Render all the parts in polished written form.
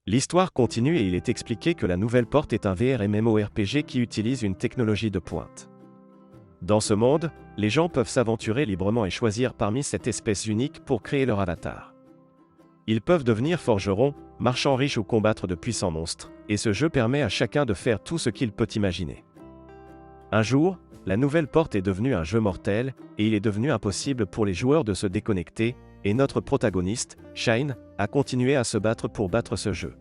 L'histoire continue et il est expliqué que la nouvelle porte est un VR MMORPG qui utilise une technologie de pointe. Dans ce monde, les gens peuvent s'aventurer librement et choisir parmi cette espèce unique pour créer leur avatar. Ils peuvent devenir forgerons, marchands riches ou combattre de puissants monstres, et ce jeu permet à chacun de faire tout ce qu'il peut imaginer. Un jour, la nouvelle porte est devenue un jeu mortel, et il est devenu impossible pour les joueurs de se déconnecter, et notre protagoniste, Shine, a continué à se battre pour battre ce jeu.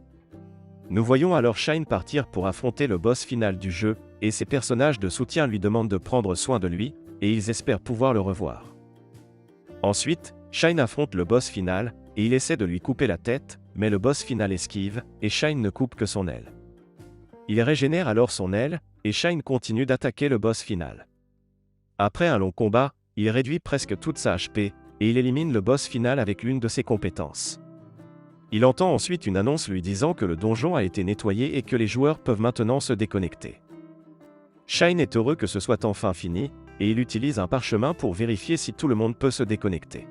Nous voyons alors Shine partir pour affronter le boss final du jeu, et ses personnages de soutien lui demandent de prendre soin de lui, et ils espèrent pouvoir le revoir. Ensuite, Shine affronte le boss final, et il essaie de lui couper la tête, mais le boss final esquive, et Shine ne coupe que son aile. Il régénère alors son aile, et Shine continue d'attaquer le boss final. Après un long combat, il réduit presque toute sa HP, et il élimine le boss final avec l'une de ses compétences. Il entend ensuite une annonce lui disant que le donjon a été nettoyé et que les joueurs peuvent maintenant se déconnecter. Shine est heureux que ce soit enfin fini, et il utilise un parchemin pour vérifier si tout le monde peut se déconnecter.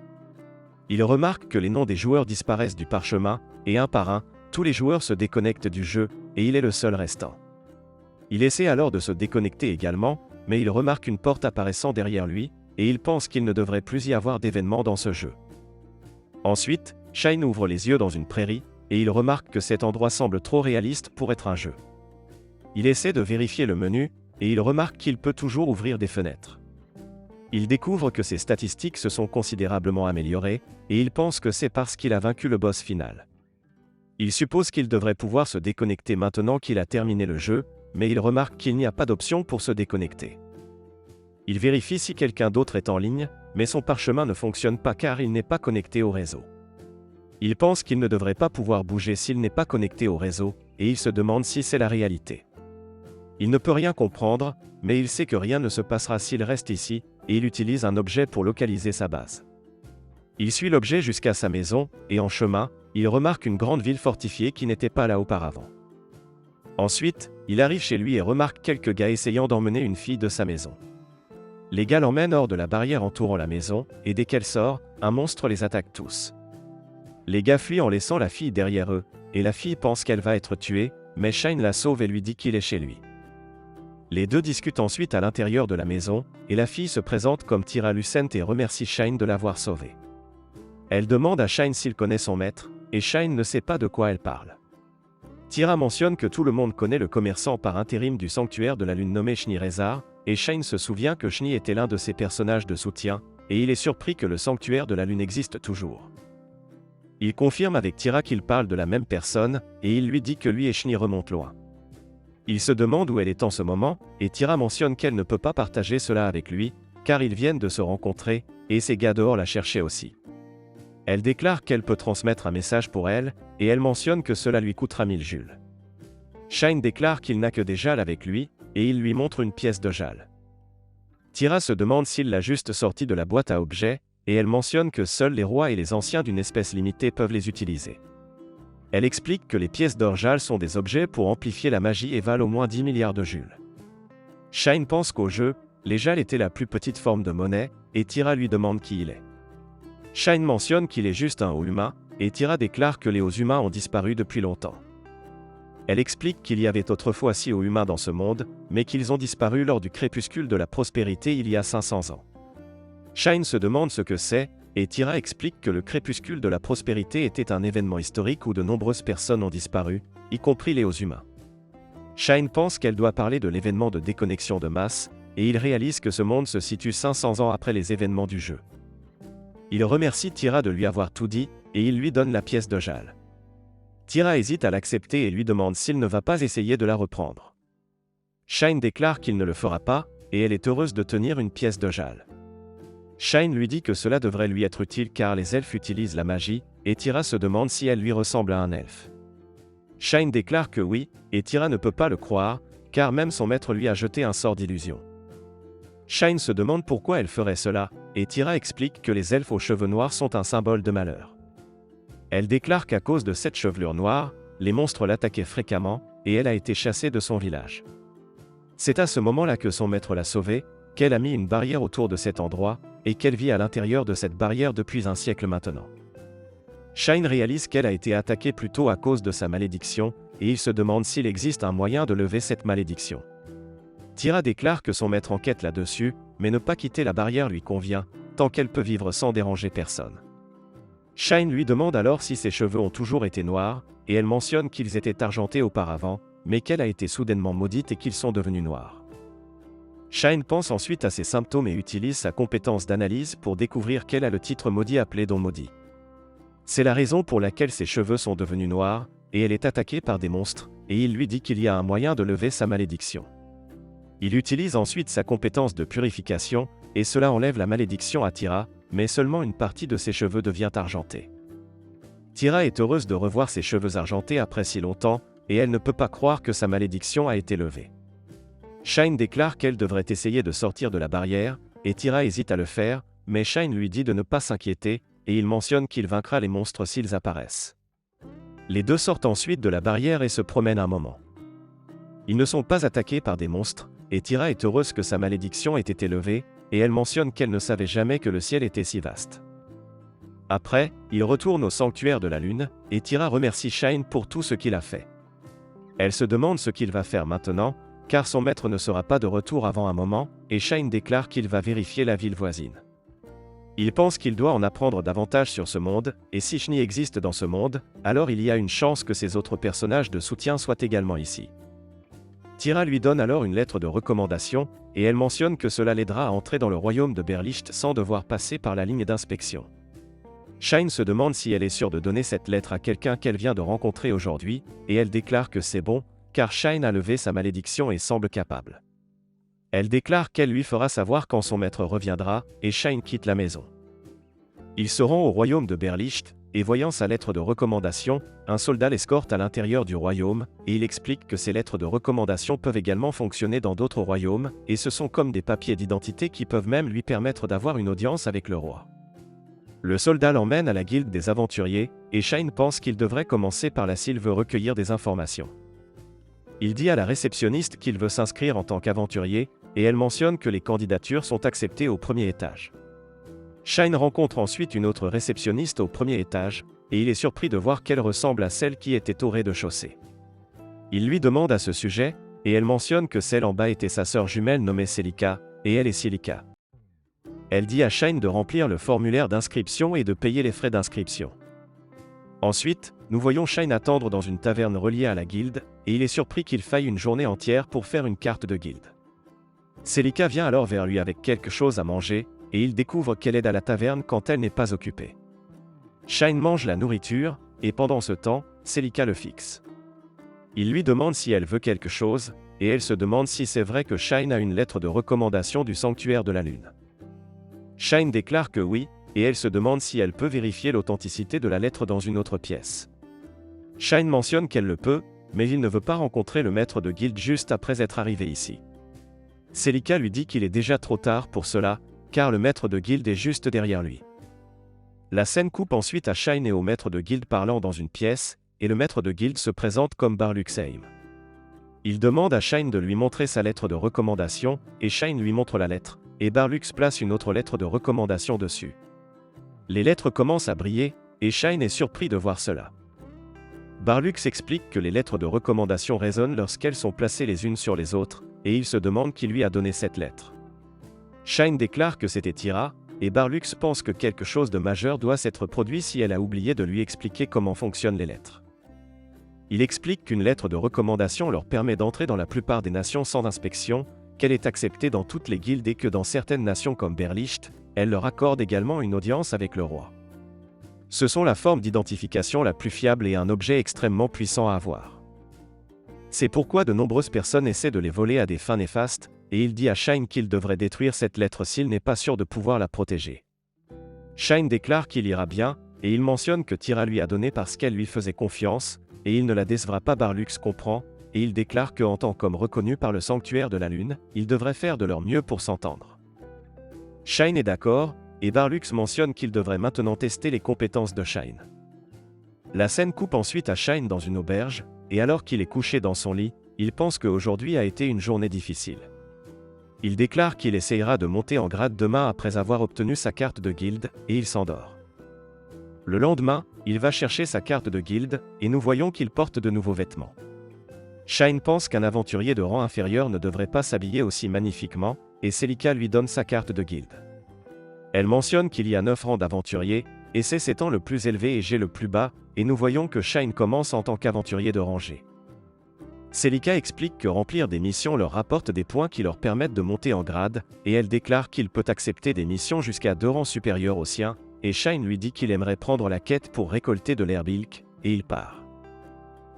Il remarque que les noms des joueurs disparaissent du parchemin, et un par un, tous les joueurs se déconnectent du jeu, et il est le seul restant. Il essaie alors de se déconnecter également, mais il remarque une porte apparaissant derrière lui, et il pense qu'il ne devrait plus y avoir d'événements dans ce jeu. Ensuite, Shine ouvre les yeux dans une prairie, et il remarque que cet endroit semble trop réaliste pour être un jeu. Il essaie de vérifier le menu, et il remarque qu'il peut toujours ouvrir des fenêtres. Il découvre que ses statistiques se sont considérablement améliorées, et il pense que c'est parce qu'il a vaincu le boss final. Il suppose qu'il devrait pouvoir se déconnecter maintenant qu'il a terminé le jeu, mais il remarque qu'il n'y a pas d'option pour se déconnecter. Il vérifie si quelqu'un d'autre est en ligne, mais son parchemin ne fonctionne pas car il n'est pas connecté au réseau. Il pense qu'il ne devrait pas pouvoir bouger s'il n'est pas connecté au réseau, et il se demande si c'est la réalité. Il ne peut rien comprendre, mais il sait que rien ne se passera s'il reste ici, et il utilise un objet pour localiser sa base. Il suit l'objet jusqu'à sa maison, et en chemin, il remarque une grande ville fortifiée qui n'était pas là auparavant. Ensuite, il arrive chez lui et remarque quelques gars essayant d'emmener une fille de sa maison. Les gars l'emmènent hors de la barrière entourant la maison, et dès qu'elle sort, un monstre les attaque tous. Les gars fuient en laissant la fille derrière eux, et la fille pense qu'elle va être tuée, mais Shine la sauve et lui dit qu'il est chez lui. Les deux discutent ensuite à l'intérieur de la maison, et la fille se présente comme Tyra Lucent et remercie Shine de l'avoir sauvée. Elle demande à Shine s'il connaît son maître, et Shine ne sait pas de quoi elle parle. Tyra mentionne que tout le monde connaît le commerçant par intérim du sanctuaire de la lune nommé Schneerezar, et Shine se souvient que Schnee était l'un de ses personnages de soutien, et il est surpris que le sanctuaire de la lune existe toujours. Il confirme avec Tyra qu'il parle de la même personne, et il lui dit que lui et Schnee remontent loin. Il se demande où elle est en ce moment, et Tyra mentionne qu'elle ne peut pas partager cela avec lui, car ils viennent de se rencontrer, et ses gars dehors la cherchaient aussi. Elle déclare qu'elle peut transmettre un message pour elle, et elle mentionne que cela lui coûtera 1000 Jules. Shine déclare qu'il n'a que des Jals avec lui, et il lui montre une pièce de Jal. Tyra se demande s'il l'a juste sorti de la boîte à objets, et elle mentionne que seuls les rois et les anciens d'une espèce limitée peuvent les utiliser. Elle explique que les pièces d'or Jal sont des objets pour amplifier la magie et valent au moins 10 milliards de Jules. Shine pense qu'au jeu, les Jal étaient la plus petite forme de monnaie, et Tyra lui demande qui il est. Shine mentionne qu'il est juste un haut humain, et Tyra déclare que les hauts humains ont disparu depuis longtemps. Elle explique qu'il y avait autrefois 6 hauts humains dans ce monde, mais qu'ils ont disparu lors du crépuscule de la prospérité il y a 500 ans. Shine se demande ce que c'est, et Tyra explique que le crépuscule de la prospérité était un événement historique où de nombreuses personnes ont disparu, y compris les hauts humains. Shine pense qu'elle doit parler de l'événement de déconnexion de masse, et il réalise que ce monde se situe 500 ans après les événements du jeu. Il remercie Tyra de lui avoir tout dit, et il lui donne la pièce de Jal. Tyra hésite à l'accepter et lui demande s'il ne va pas essayer de la reprendre. Shine déclare qu'il ne le fera pas, et elle est heureuse de tenir une pièce de Jal. Shine lui dit que cela devrait lui être utile car les elfes utilisent la magie, et Tyra se demande si elle lui ressemble à un elfe. Shine déclare que oui, et Tyra ne peut pas le croire, car même son maître lui a jeté un sort d'illusion. Shine se demande pourquoi elle ferait cela, et Tyra explique que les elfes aux cheveux noirs sont un symbole de malheur. Elle déclare qu'à cause de cette chevelure noire, les monstres l'attaquaient fréquemment, et elle a été chassée de son village. C'est à ce moment-là que son maître l'a sauvée, qu'elle a mis une barrière autour de cet endroit, et qu'elle vit à l'intérieur de cette barrière depuis un siècle maintenant. Shine réalise qu'elle a été attaquée plus tôt à cause de sa malédiction, et il se demande s'il existe un moyen de lever cette malédiction. Tira déclare que son maître enquête là-dessus, mais ne pas quitter la barrière lui convient, tant qu'elle peut vivre sans déranger personne. Shine lui demande alors si ses cheveux ont toujours été noirs, et elle mentionne qu'ils étaient argentés auparavant, mais qu'elle a été soudainement maudite et qu'ils sont devenus noirs. Shine pense ensuite à ses symptômes et utilise sa compétence d'analyse pour découvrir qu'elle a le titre maudit appelé Don Maudit. C'est la raison pour laquelle ses cheveux sont devenus noirs, et elle est attaquée par des monstres, et il lui dit qu'il y a un moyen de lever sa malédiction. Il utilise ensuite sa compétence de purification, et cela enlève la malédiction à Tira, mais seulement une partie de ses cheveux devient argentée. Tira est heureuse de revoir ses cheveux argentés après si longtemps, et elle ne peut pas croire que sa malédiction a été levée. Shine déclare qu'elle devrait essayer de sortir de la barrière, et Tira hésite à le faire, mais Shine lui dit de ne pas s'inquiéter, et il mentionne qu'il vaincra les monstres s'ils apparaissent. Les deux sortent ensuite de la barrière et se promènent un moment. Ils ne sont pas attaqués par des monstres, et Tira est heureuse que sa malédiction ait été levée, et elle mentionne qu'elle ne savait jamais que le ciel était si vaste. Après, ils retournent au sanctuaire de la lune, et Tira remercie Shine pour tout ce qu'il a fait. Elle se demande ce qu'il va faire maintenant, car son maître ne sera pas de retour avant un moment, et Shine déclare qu'il va vérifier la ville voisine. Il pense qu'il doit en apprendre davantage sur ce monde, et si Shni existe dans ce monde, alors il y a une chance que ses autres personnages de soutien soient également ici. Tira lui donne alors une lettre de recommandation, et elle mentionne que cela l'aidera à entrer dans le royaume de Berlicht sans devoir passer par la ligne d'inspection. Shine se demande si elle est sûre de donner cette lettre à quelqu'un qu'elle vient de rencontrer aujourd'hui, et elle déclare que c'est bon, car Shine a levé sa malédiction et semble capable. Elle déclare qu'elle lui fera savoir quand son maître reviendra, et Shine quitte la maison. Ils se rend au royaume de Berlicht, et voyant sa lettre de recommandation, un soldat l'escorte à l'intérieur du royaume, et il explique que ces lettres de recommandation peuvent également fonctionner dans d'autres royaumes, et ce sont comme des papiers d'identité qui peuvent même lui permettre d'avoir une audience avec le roi. Le soldat l'emmène à la guilde des aventuriers, et Shine pense qu'il devrait commencer par là s'il veut recueillir des informations. Il dit à la réceptionniste qu'il veut s'inscrire en tant qu'aventurier, et elle mentionne que les candidatures sont acceptées au premier étage. Shine rencontre ensuite une autre réceptionniste au premier étage, et il est surpris de voir qu'elle ressemble à celle qui était au rez-de-chaussée. Il lui demande à ce sujet, et elle mentionne que celle en bas était sa sœur jumelle nommée Celica, et elle est Silica. Elle dit à Shine de remplir le formulaire d'inscription et de payer les frais d'inscription. Ensuite, nous voyons Shine attendre dans une taverne reliée à la guilde, et il est surpris qu'il faille une journée entière pour faire une carte de guilde. Celica vient alors vers lui avec quelque chose à manger, et il découvre qu'elle aide à la taverne quand elle n'est pas occupée. Shine mange la nourriture, et pendant ce temps, Celica le fixe. Il lui demande si elle veut quelque chose, et elle se demande si c'est vrai que Shine a une lettre de recommandation du sanctuaire de la lune. Shine déclare que oui, et elle se demande si elle peut vérifier l'authenticité de la lettre dans une autre pièce. Shine mentionne qu'elle le peut, mais il ne veut pas rencontrer le maître de guilde juste après être arrivé ici. Celica lui dit qu'il est déjà trop tard pour cela, car le maître de guilde est juste derrière lui. La scène coupe ensuite à Shine et au maître de guilde parlant dans une pièce, et le maître de guilde se présente comme Barluxheim. Il demande à Shine de lui montrer sa lettre de recommandation, et Shine lui montre la lettre, et Barlux place une autre lettre de recommandation dessus. Les lettres commencent à briller, et Shine est surpris de voir cela. Barlux explique que les lettres de recommandation résonnent lorsqu'elles sont placées les unes sur les autres, et il se demande qui lui a donné cette lettre. Shine déclare que c'était Tira, et Barlux pense que quelque chose de majeur doit s'être produit si elle a oublié de lui expliquer comment fonctionnent les lettres. Il explique qu'une lettre de recommandation leur permet d'entrer dans la plupart des nations sans inspection, qu'elle est acceptée dans toutes les guildes et que dans certaines nations comme Berlicht, elle leur accorde également une audience avec le roi. Ce sont la forme d'identification la plus fiable et un objet extrêmement puissant à avoir. C'est pourquoi de nombreuses personnes essaient de les voler à des fins néfastes, et il dit à Shine qu'il devrait détruire cette lettre s'il n'est pas sûr de pouvoir la protéger. Shine déclare qu'il ira bien, et il mentionne que Tira lui a donné parce qu'elle lui faisait confiance, et il ne la décevra pas. Barlux comprend, et il déclare qu'en tant qu'homme reconnu par le sanctuaire de la lune, ils devraient faire de leur mieux pour s'entendre. Shine est d'accord, et Barlux mentionne qu'il devrait maintenant tester les compétences de Shine. La scène coupe ensuite à Shine dans une auberge, et alors qu'il est couché dans son lit, il pense qu'aujourd'hui a été une journée difficile. Il déclare qu'il essayera de monter en grade demain après avoir obtenu sa carte de guilde, et il s'endort. Le lendemain, il va chercher sa carte de guilde, et nous voyons qu'il porte de nouveaux vêtements. Shine pense qu'un aventurier de rang inférieur ne devrait pas s'habiller aussi magnifiquement, et Celica lui donne sa carte de guilde. Elle mentionne qu'il y a 9 rangs d'aventuriers, et c'est étant le plus élevé et G le plus bas, et nous voyons que Shine commence en tant qu'aventurier de rang G. Celica explique que remplir des missions leur rapporte des points qui leur permettent de monter en grade, et elle déclare qu'il peut accepter des missions jusqu'à 2 rangs supérieurs aux siens, et Shine lui dit qu'il aimerait prendre la quête pour récolter de l'herbe ilk, et il part.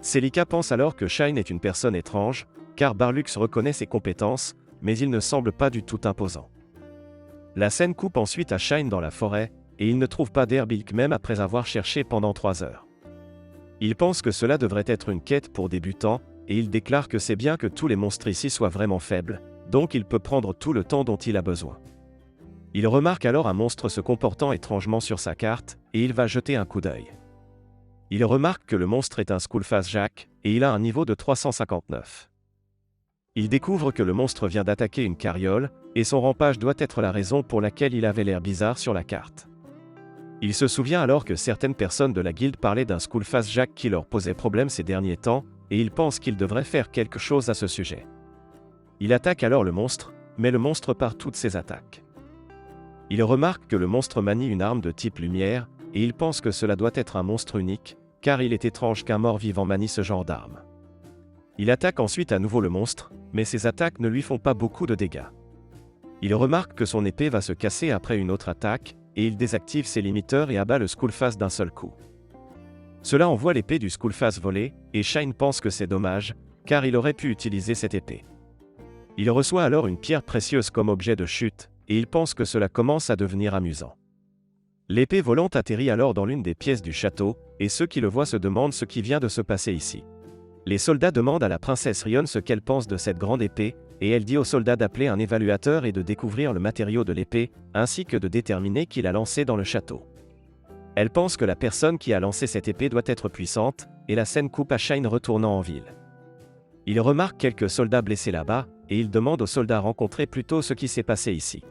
Celica pense alors que Shine est une personne étrange, car Barlux reconnaît ses compétences, mais il ne semble pas du tout imposant. La scène coupe ensuite à Shine dans la forêt, et il ne trouve pas d'herbe ilk même après avoir cherché pendant 3 heures. Il pense que cela devrait être une quête pour débutants, et il déclare que c'est bien que tous les monstres ici soient vraiment faibles, donc il peut prendre tout le temps dont il a besoin. Il remarque alors un monstre se comportant étrangement sur sa carte, et il va jeter un coup d'œil. Il remarque que le monstre est un Skullface Jack, et il a un niveau de 359. Il découvre que le monstre vient d'attaquer une carriole, et son rampage doit être la raison pour laquelle il avait l'air bizarre sur la carte. Il se souvient alors que certaines personnes de la guilde parlaient d'un Skullface Jack qui leur posait problème ces derniers temps, et il pense qu'il devrait faire quelque chose à ce sujet. Il attaque alors le monstre, mais le monstre part toutes ses attaques. Il remarque que le monstre manie une arme de type lumière, et il pense que cela doit être un monstre unique, car il est étrange qu'un mort-vivant manie ce genre d'arme. Il attaque ensuite à nouveau le monstre, mais ses attaques ne lui font pas beaucoup de dégâts. Il remarque que son épée va se casser après une autre attaque, et il désactive ses limiteurs et abat le Skullface d'un seul coup. Cela envoie l'épée du Skullface voler, et Shine pense que c'est dommage, car il aurait pu utiliser cette épée. Il reçoit alors une pierre précieuse comme objet de chute, et il pense que cela commence à devenir amusant. L'épée volante atterrit alors dans l'une des pièces du château, et ceux qui le voient se demandent ce qui vient de se passer ici. Les soldats demandent à la princesse Rion ce qu'elle pense de cette grande épée, et elle dit aux soldats d'appeler un évaluateur et de découvrir le matériau de l'épée, ainsi que de déterminer qui l'a lancée dans le château. Elle pense que la personne qui a lancé cette épée doit être puissante, et la scène coupe à Shine retournant en ville. Il remarque quelques soldats blessés là-bas, et il demande aux soldats rencontrés plus tôt ce qui s'est passé ici.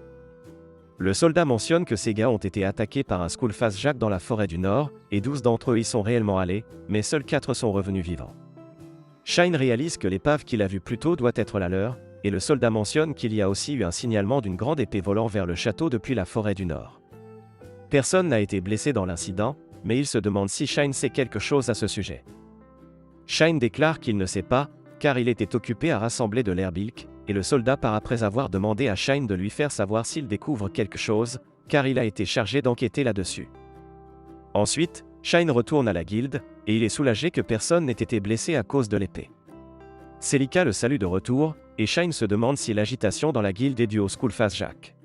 Le soldat mentionne que ces gars ont été attaqués par un Skullface Jack dans la forêt du Nord, et 12 d'entre eux y sont réellement allés, mais seuls 4 sont revenus vivants. Shine réalise que l'épave qu'il a vue plus tôt doit être la leur, et le soldat mentionne qu'il y a aussi eu un signalement d'une grande épée volant vers le château depuis la forêt du Nord. Personne n'a été blessé dans l'incident, mais il se demande si Shine sait quelque chose à ce sujet. Shine déclare qu'il ne sait pas, car il était occupé à rassembler de l'herbe ilk, et le soldat part après avoir demandé à Shine de lui faire savoir s'il découvre quelque chose, car il a été chargé d'enquêter là-dessus. Ensuite, Shine retourne à la guilde, et il est soulagé que personne n'ait été blessé à cause de l'épée. Celica le salue de retour, et Shine se demande si l'agitation dans la guilde est due au Skullface Jack.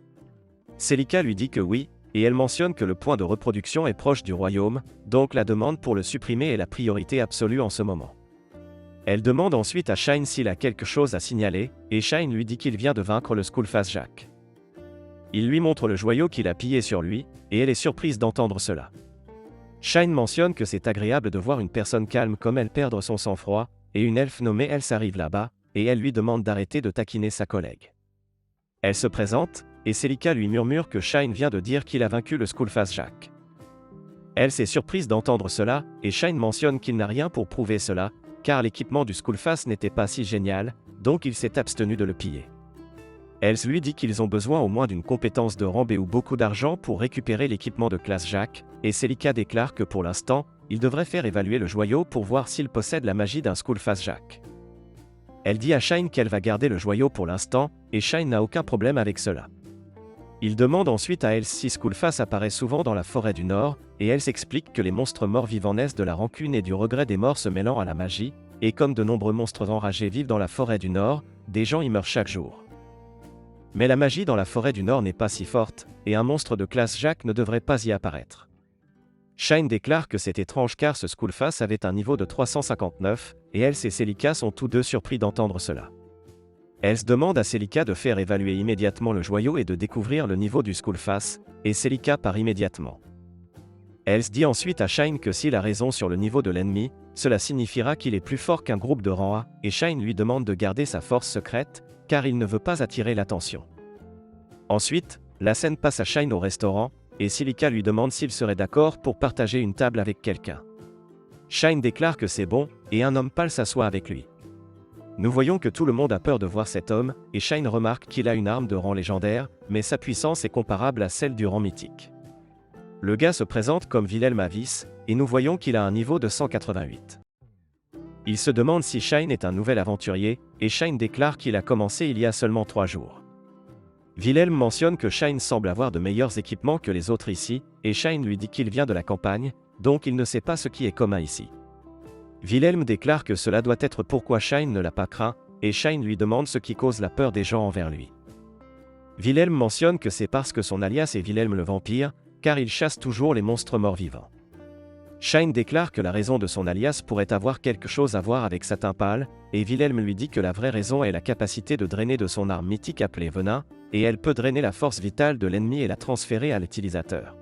Celica lui dit que oui, et elle mentionne que le point de reproduction est proche du royaume, donc la demande pour le supprimer est la priorité absolue en ce moment. Elle demande ensuite à Shine s'il a quelque chose à signaler, et Shine lui dit qu'il vient de vaincre le Skullface Jack. Il lui montre le joyau qu'il a pillé sur lui, et elle est surprise d'entendre cela. Shine mentionne que c'est agréable de voir une personne calme comme elle perdre son sang-froid, et une elfe nommée Else arrive là-bas, et elle lui demande d'arrêter de taquiner sa collègue. Elle se présente, et Celica lui murmure que Shine vient de dire qu'il a vaincu le Skullface Jack. Else est surprise d'entendre cela, et Shine mentionne qu'il n'a rien pour prouver cela, car l'équipement du Skullface n'était pas si génial, donc il s'est abstenu de le piller. Else lui dit qu'ils ont besoin au moins d'une compétence de rang B ou beaucoup d'argent pour récupérer l'équipement de classe Jack, et Celica déclare que pour l'instant, il devrait faire évaluer le joyau pour voir s'il possède la magie d'un Skullface Jack. Elle dit à Shine qu'elle va garder le joyau pour l'instant, et Shine n'a aucun problème avec cela. Il demande ensuite à Else si Skullface apparaît souvent dans la forêt du Nord, et elle s'explique que les monstres morts-vivants naissent de la rancune et du regret des morts se mêlant à la magie, et comme de nombreux monstres enragés vivent dans la forêt du Nord, des gens y meurent chaque jour. Mais la magie dans la forêt du Nord n'est pas si forte, et un monstre de classe Jack ne devrait pas y apparaître. Shine déclare que c'est étrange car ce Skullface avait un niveau de 359, et Else et Celica sont tous deux surpris d'entendre cela. Else demande à Celica de faire évaluer immédiatement le joyau et de découvrir le niveau du Skullface, et Celica part immédiatement. Else dit ensuite à Shine que s'il a raison sur le niveau de l'ennemi, cela signifiera qu'il est plus fort qu'un groupe de rang A, et Shine lui demande de garder sa force secrète, car il ne veut pas attirer l'attention. Ensuite, la scène passe à Shine au restaurant, et Silica lui demande s'il serait d'accord pour partager une table avec quelqu'un. Shine déclare que c'est bon, et un homme pâle s'assoit avec lui. Nous voyons que tout le monde a peur de voir cet homme, et Shine remarque qu'il a une arme de rang légendaire, mais sa puissance est comparable à celle du rang mythique. Le gars se présente comme Wilhelm Avis, et nous voyons qu'il a un niveau de 188. Il se demande si Shine est un nouvel aventurier, et Shine déclare qu'il a commencé il y a seulement 3 jours. Wilhelm mentionne que Shine semble avoir de meilleurs équipements que les autres ici, et Shine lui dit qu'il vient de la campagne, donc il ne sait pas ce qui est commun ici. Wilhelm déclare que cela doit être pourquoi Shine ne l'a pas craint, et Shine lui demande ce qui cause la peur des gens envers lui. Wilhelm mentionne que c'est parce que son alias est Wilhelm le vampire, car il chasse toujours les monstres morts-vivants. Shine déclare que la raison de son alias pourrait avoir quelque chose à voir avec Satin Pâle, et Wilhelm lui dit que la vraie raison est la capacité de drainer de son arme mythique appelée Venin, et elle peut drainer la force vitale de l'ennemi et la transférer à l'utilisateur.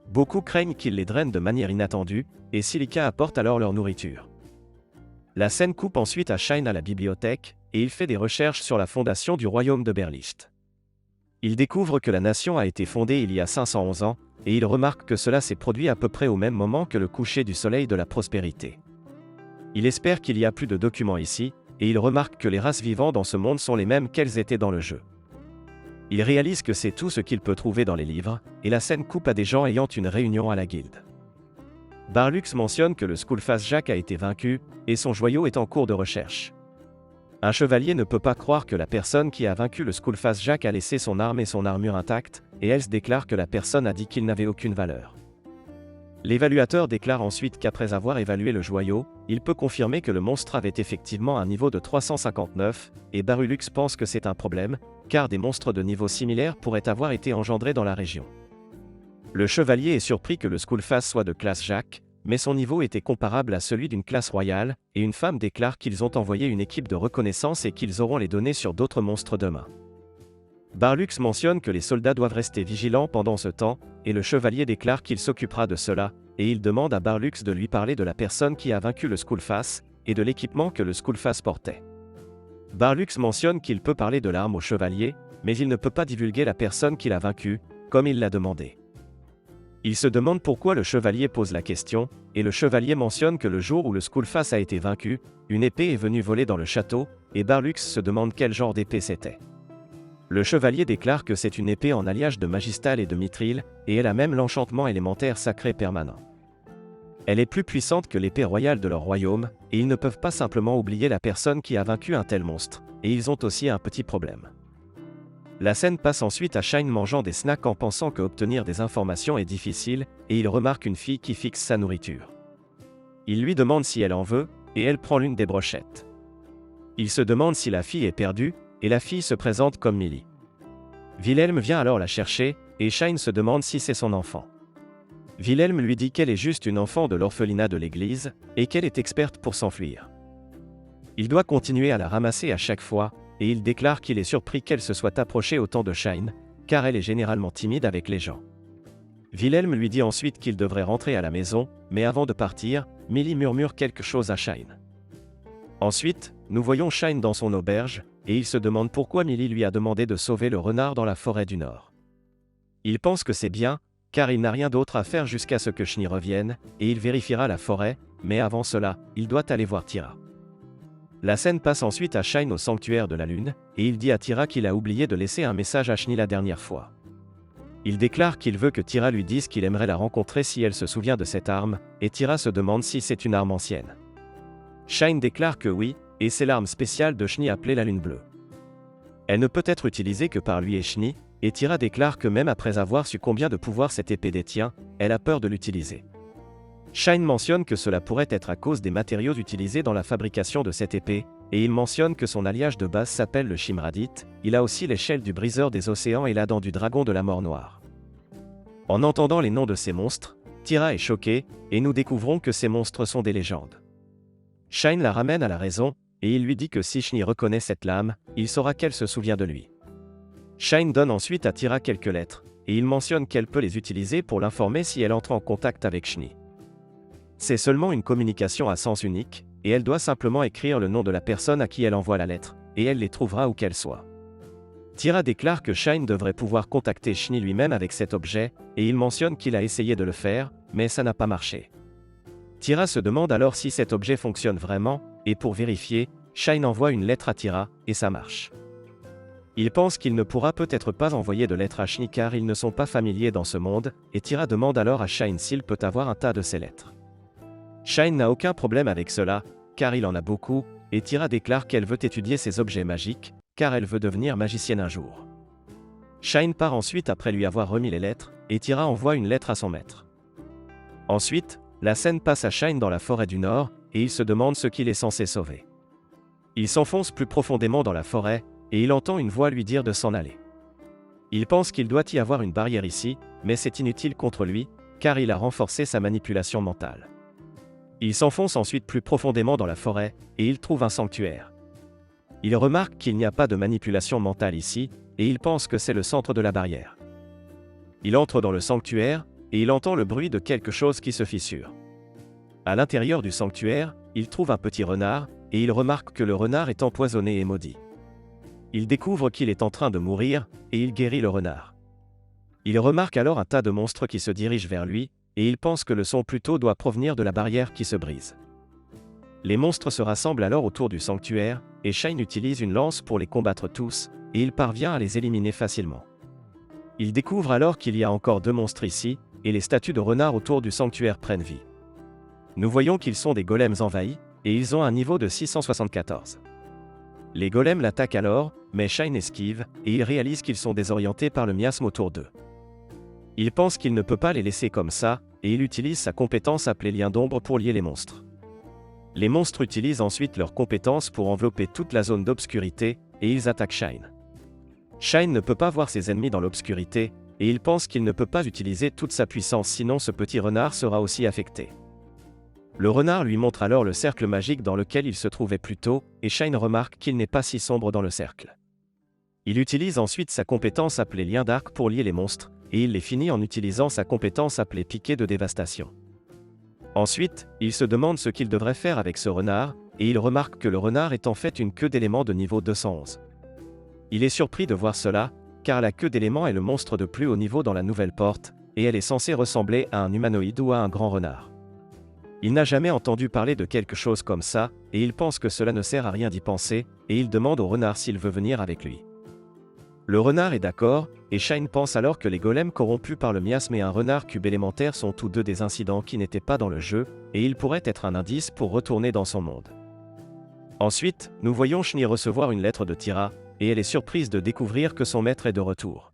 Beaucoup craignent qu'il les draine de manière inattendue, et Silica apporte alors leur nourriture. La scène coupe ensuite à Shine à la bibliothèque, et il fait des recherches sur la fondation du royaume de Berlicht. Il découvre que la nation a été fondée il y a 511 ans, et il remarque que cela s'est produit à peu près au même moment que le coucher du soleil de la prospérité. Il espère qu'il y a plus de documents ici, et il remarque que les races vivantes dans ce monde sont les mêmes qu'elles étaient dans le jeu. Il réalise que c'est tout ce qu'il peut trouver dans les livres, et la scène coupe à des gens ayant une réunion à la guilde. Barlux mentionne que le Skullface Jack a été vaincu, et son joyau est en cours de recherche. Un chevalier ne peut pas croire que la personne qui a vaincu le Skullface Jack a laissé son arme et son armure intactes, et Else déclare que la personne a dit qu'il n'avait aucune valeur. L'évaluateur déclare ensuite qu'après avoir évalué le joyau, il peut confirmer que le monstre avait effectivement un niveau de 359, et Barulux pense que c'est un problème, car des monstres de niveau similaire pourraient avoir été engendrés dans la région. Le chevalier est surpris que le Skullface soit de classe Jack, mais son niveau était comparable à celui d'une classe royale, et une femme déclare qu'ils ont envoyé une équipe de reconnaissance et qu'ils auront les données sur d'autres monstres demain. Barlux mentionne que les soldats doivent rester vigilants pendant ce temps, et le chevalier déclare qu'il s'occupera de cela, et il demande à Barlux de lui parler de la personne qui a vaincu le Skullface, et de l'équipement que le Skullface portait. Barlux mentionne qu'il peut parler de l'arme au chevalier, mais il ne peut pas divulguer la personne qu'il a vaincue, comme il l'a demandé. Il se demande pourquoi le chevalier pose la question, et le chevalier mentionne que le jour où le Skullface a été vaincu, une épée est venue voler dans le château, et Barlux se demande quel genre d'épée c'était. Le chevalier déclare que c'est une épée en alliage de Magistal et de Mithril, et elle a même l'enchantement élémentaire sacré permanent. Elle est plus puissante que l'épée royale de leur royaume, et ils ne peuvent pas simplement oublier la personne qui a vaincu un tel monstre, et ils ont aussi un petit problème. La scène passe ensuite à Shine mangeant des snacks en pensant que obtenir des informations est difficile, et il remarque une fille qui fixe sa nourriture. Il lui demande si elle en veut, et elle prend l'une des brochettes. Il se demande si la fille est perdue, et la fille se présente comme Millie. Wilhelm vient alors la chercher, et Shine se demande si c'est son enfant. Wilhelm lui dit qu'elle est juste une enfant de l'orphelinat de l'église, et qu'elle est experte pour s'enfuir. Il doit continuer à la ramasser à chaque fois, et il déclare qu'il est surpris qu'elle se soit approchée autant de Shine, car elle est généralement timide avec les gens. Wilhelm lui dit ensuite qu'il devrait rentrer à la maison, mais avant de partir, Millie murmure quelque chose à Shine. Ensuite, nous voyons Shine dans son auberge, et il se demande pourquoi Millie lui a demandé de sauver le renard dans la forêt du Nord. Il pense que c'est bien, car il n'a rien d'autre à faire jusqu'à ce que Shni revienne, et il vérifiera la forêt, mais avant cela, il doit aller voir Tira. La scène passe ensuite à Shine au sanctuaire de la Lune, et il dit à Tira qu'il a oublié de laisser un message à Shni la dernière fois. Il déclare qu'il veut que Tira lui dise qu'il aimerait la rencontrer si elle se souvient de cette arme, et Tira se demande si c'est une arme ancienne. Shine déclare que oui, et c'est l'arme spéciale de Shni appelée la Lune Bleue. Elle ne peut être utilisée que par lui et Shni, et Tira déclare que même après avoir su combien de pouvoir cette épée détient, elle a peur de l'utiliser. Shine mentionne que cela pourrait être à cause des matériaux utilisés dans la fabrication de cette épée, et il mentionne que son alliage de base s'appelle le Shimradit, il a aussi l'échelle du briseur des océans et la dent du dragon de la mort noire. En entendant les noms de ces monstres, Tira est choquée, et nous découvrons que ces monstres sont des légendes. Shine la ramène à la raison, et il lui dit que si Shni reconnaît cette lame, il saura qu'elle se souvient de lui. Shine donne ensuite à Tira quelques lettres, et il mentionne qu'elle peut les utiliser pour l'informer si elle entre en contact avec Shni. C'est seulement une communication à sens unique, et elle doit simplement écrire le nom de la personne à qui elle envoie la lettre, et elle les trouvera où qu'elle soit. Tira déclare que Shine devrait pouvoir contacter Shni lui-même avec cet objet, et il mentionne qu'il a essayé de le faire, mais ça n'a pas marché. Tira se demande alors si cet objet fonctionne vraiment, et pour vérifier, Shine envoie une lettre à Tira, et ça marche. Il pense qu'il ne pourra peut-être pas envoyer de lettres à Shni car ils ne sont pas familiers dans ce monde, et Tira demande alors à Shine s'il peut avoir un tas de ces lettres. Shine n'a aucun problème avec cela, car il en a beaucoup, et Tira déclare qu'elle veut étudier ces objets magiques, car elle veut devenir magicienne un jour. Shine part ensuite après lui avoir remis les lettres, et Tira envoie une lettre à son maître. Ensuite, la scène passe à Shine dans la forêt du Nord, et il se demande ce qu'il est censé sauver. Il s'enfonce plus profondément dans la forêt, et il entend une voix lui dire de s'en aller. Il pense qu'il doit y avoir une barrière ici, mais c'est inutile contre lui, car il a renforcé sa manipulation mentale. Il s'enfonce ensuite plus profondément dans la forêt, et il trouve un sanctuaire. Il remarque qu'il n'y a pas de manipulation mentale ici, et il pense que c'est le centre de la barrière. Il entre dans le sanctuaire, et il entend le bruit de quelque chose qui se fissure. À l'intérieur du sanctuaire, il trouve un petit renard, et il remarque que le renard est empoisonné et maudit. Il découvre qu'il est en train de mourir, et il guérit le renard. Il remarque alors un tas de monstres qui se dirigent vers lui, et il pense que le son plutôt doit provenir de la barrière qui se brise. Les monstres se rassemblent alors autour du sanctuaire, et Shine utilise une lance pour les combattre tous, et il parvient à les éliminer facilement. Il découvre alors qu'il y a encore 2 monstres ici, et les statues de renards autour du sanctuaire prennent vie. Nous voyons qu'ils sont des golems envahis, et ils ont un niveau de 674. Les golems l'attaquent alors, mais Shine esquive, et il réalise qu'ils sont désorientés par le miasme autour d'eux. Il pense qu'il ne peut pas les laisser comme ça, et il utilise sa compétence appelée lien d'ombre pour lier les monstres. Les monstres utilisent ensuite leur compétence pour envelopper toute la zone d'obscurité, et ils attaquent Shine. Shine ne peut pas voir ses ennemis dans l'obscurité, et il pense qu'il ne peut pas utiliser toute sa puissance sinon ce petit renard sera aussi affecté. Le renard lui montre alors le cercle magique dans lequel il se trouvait plus tôt, et Shine remarque qu'il n'est pas si sombre dans le cercle. Il utilise ensuite sa compétence appelée lien d'arc pour lier les monstres, et il les finit en utilisant sa compétence appelée piqué de dévastation. Ensuite, il se demande ce qu'il devrait faire avec ce renard, et il remarque que le renard est en fait une queue d'éléments de niveau 211. Il est surpris de voir cela, car la queue d'éléments est le monstre de plus haut niveau dans la nouvelle porte, et elle est censée ressembler à un humanoïde ou à un grand renard. Il n'a jamais entendu parler de quelque chose comme ça, et il pense que cela ne sert à rien d'y penser, et il demande au renard s'il veut venir avec lui. Le renard est d'accord, et Shine pense alors que les golems corrompus par le miasme et un renard cube élémentaire sont tous deux des incidents qui n'étaient pas dans le jeu, et ils pourraient être un indice pour retourner dans son monde. Ensuite, nous voyons Shni recevoir une lettre de Tira, et elle est surprise de découvrir que son maître est de retour.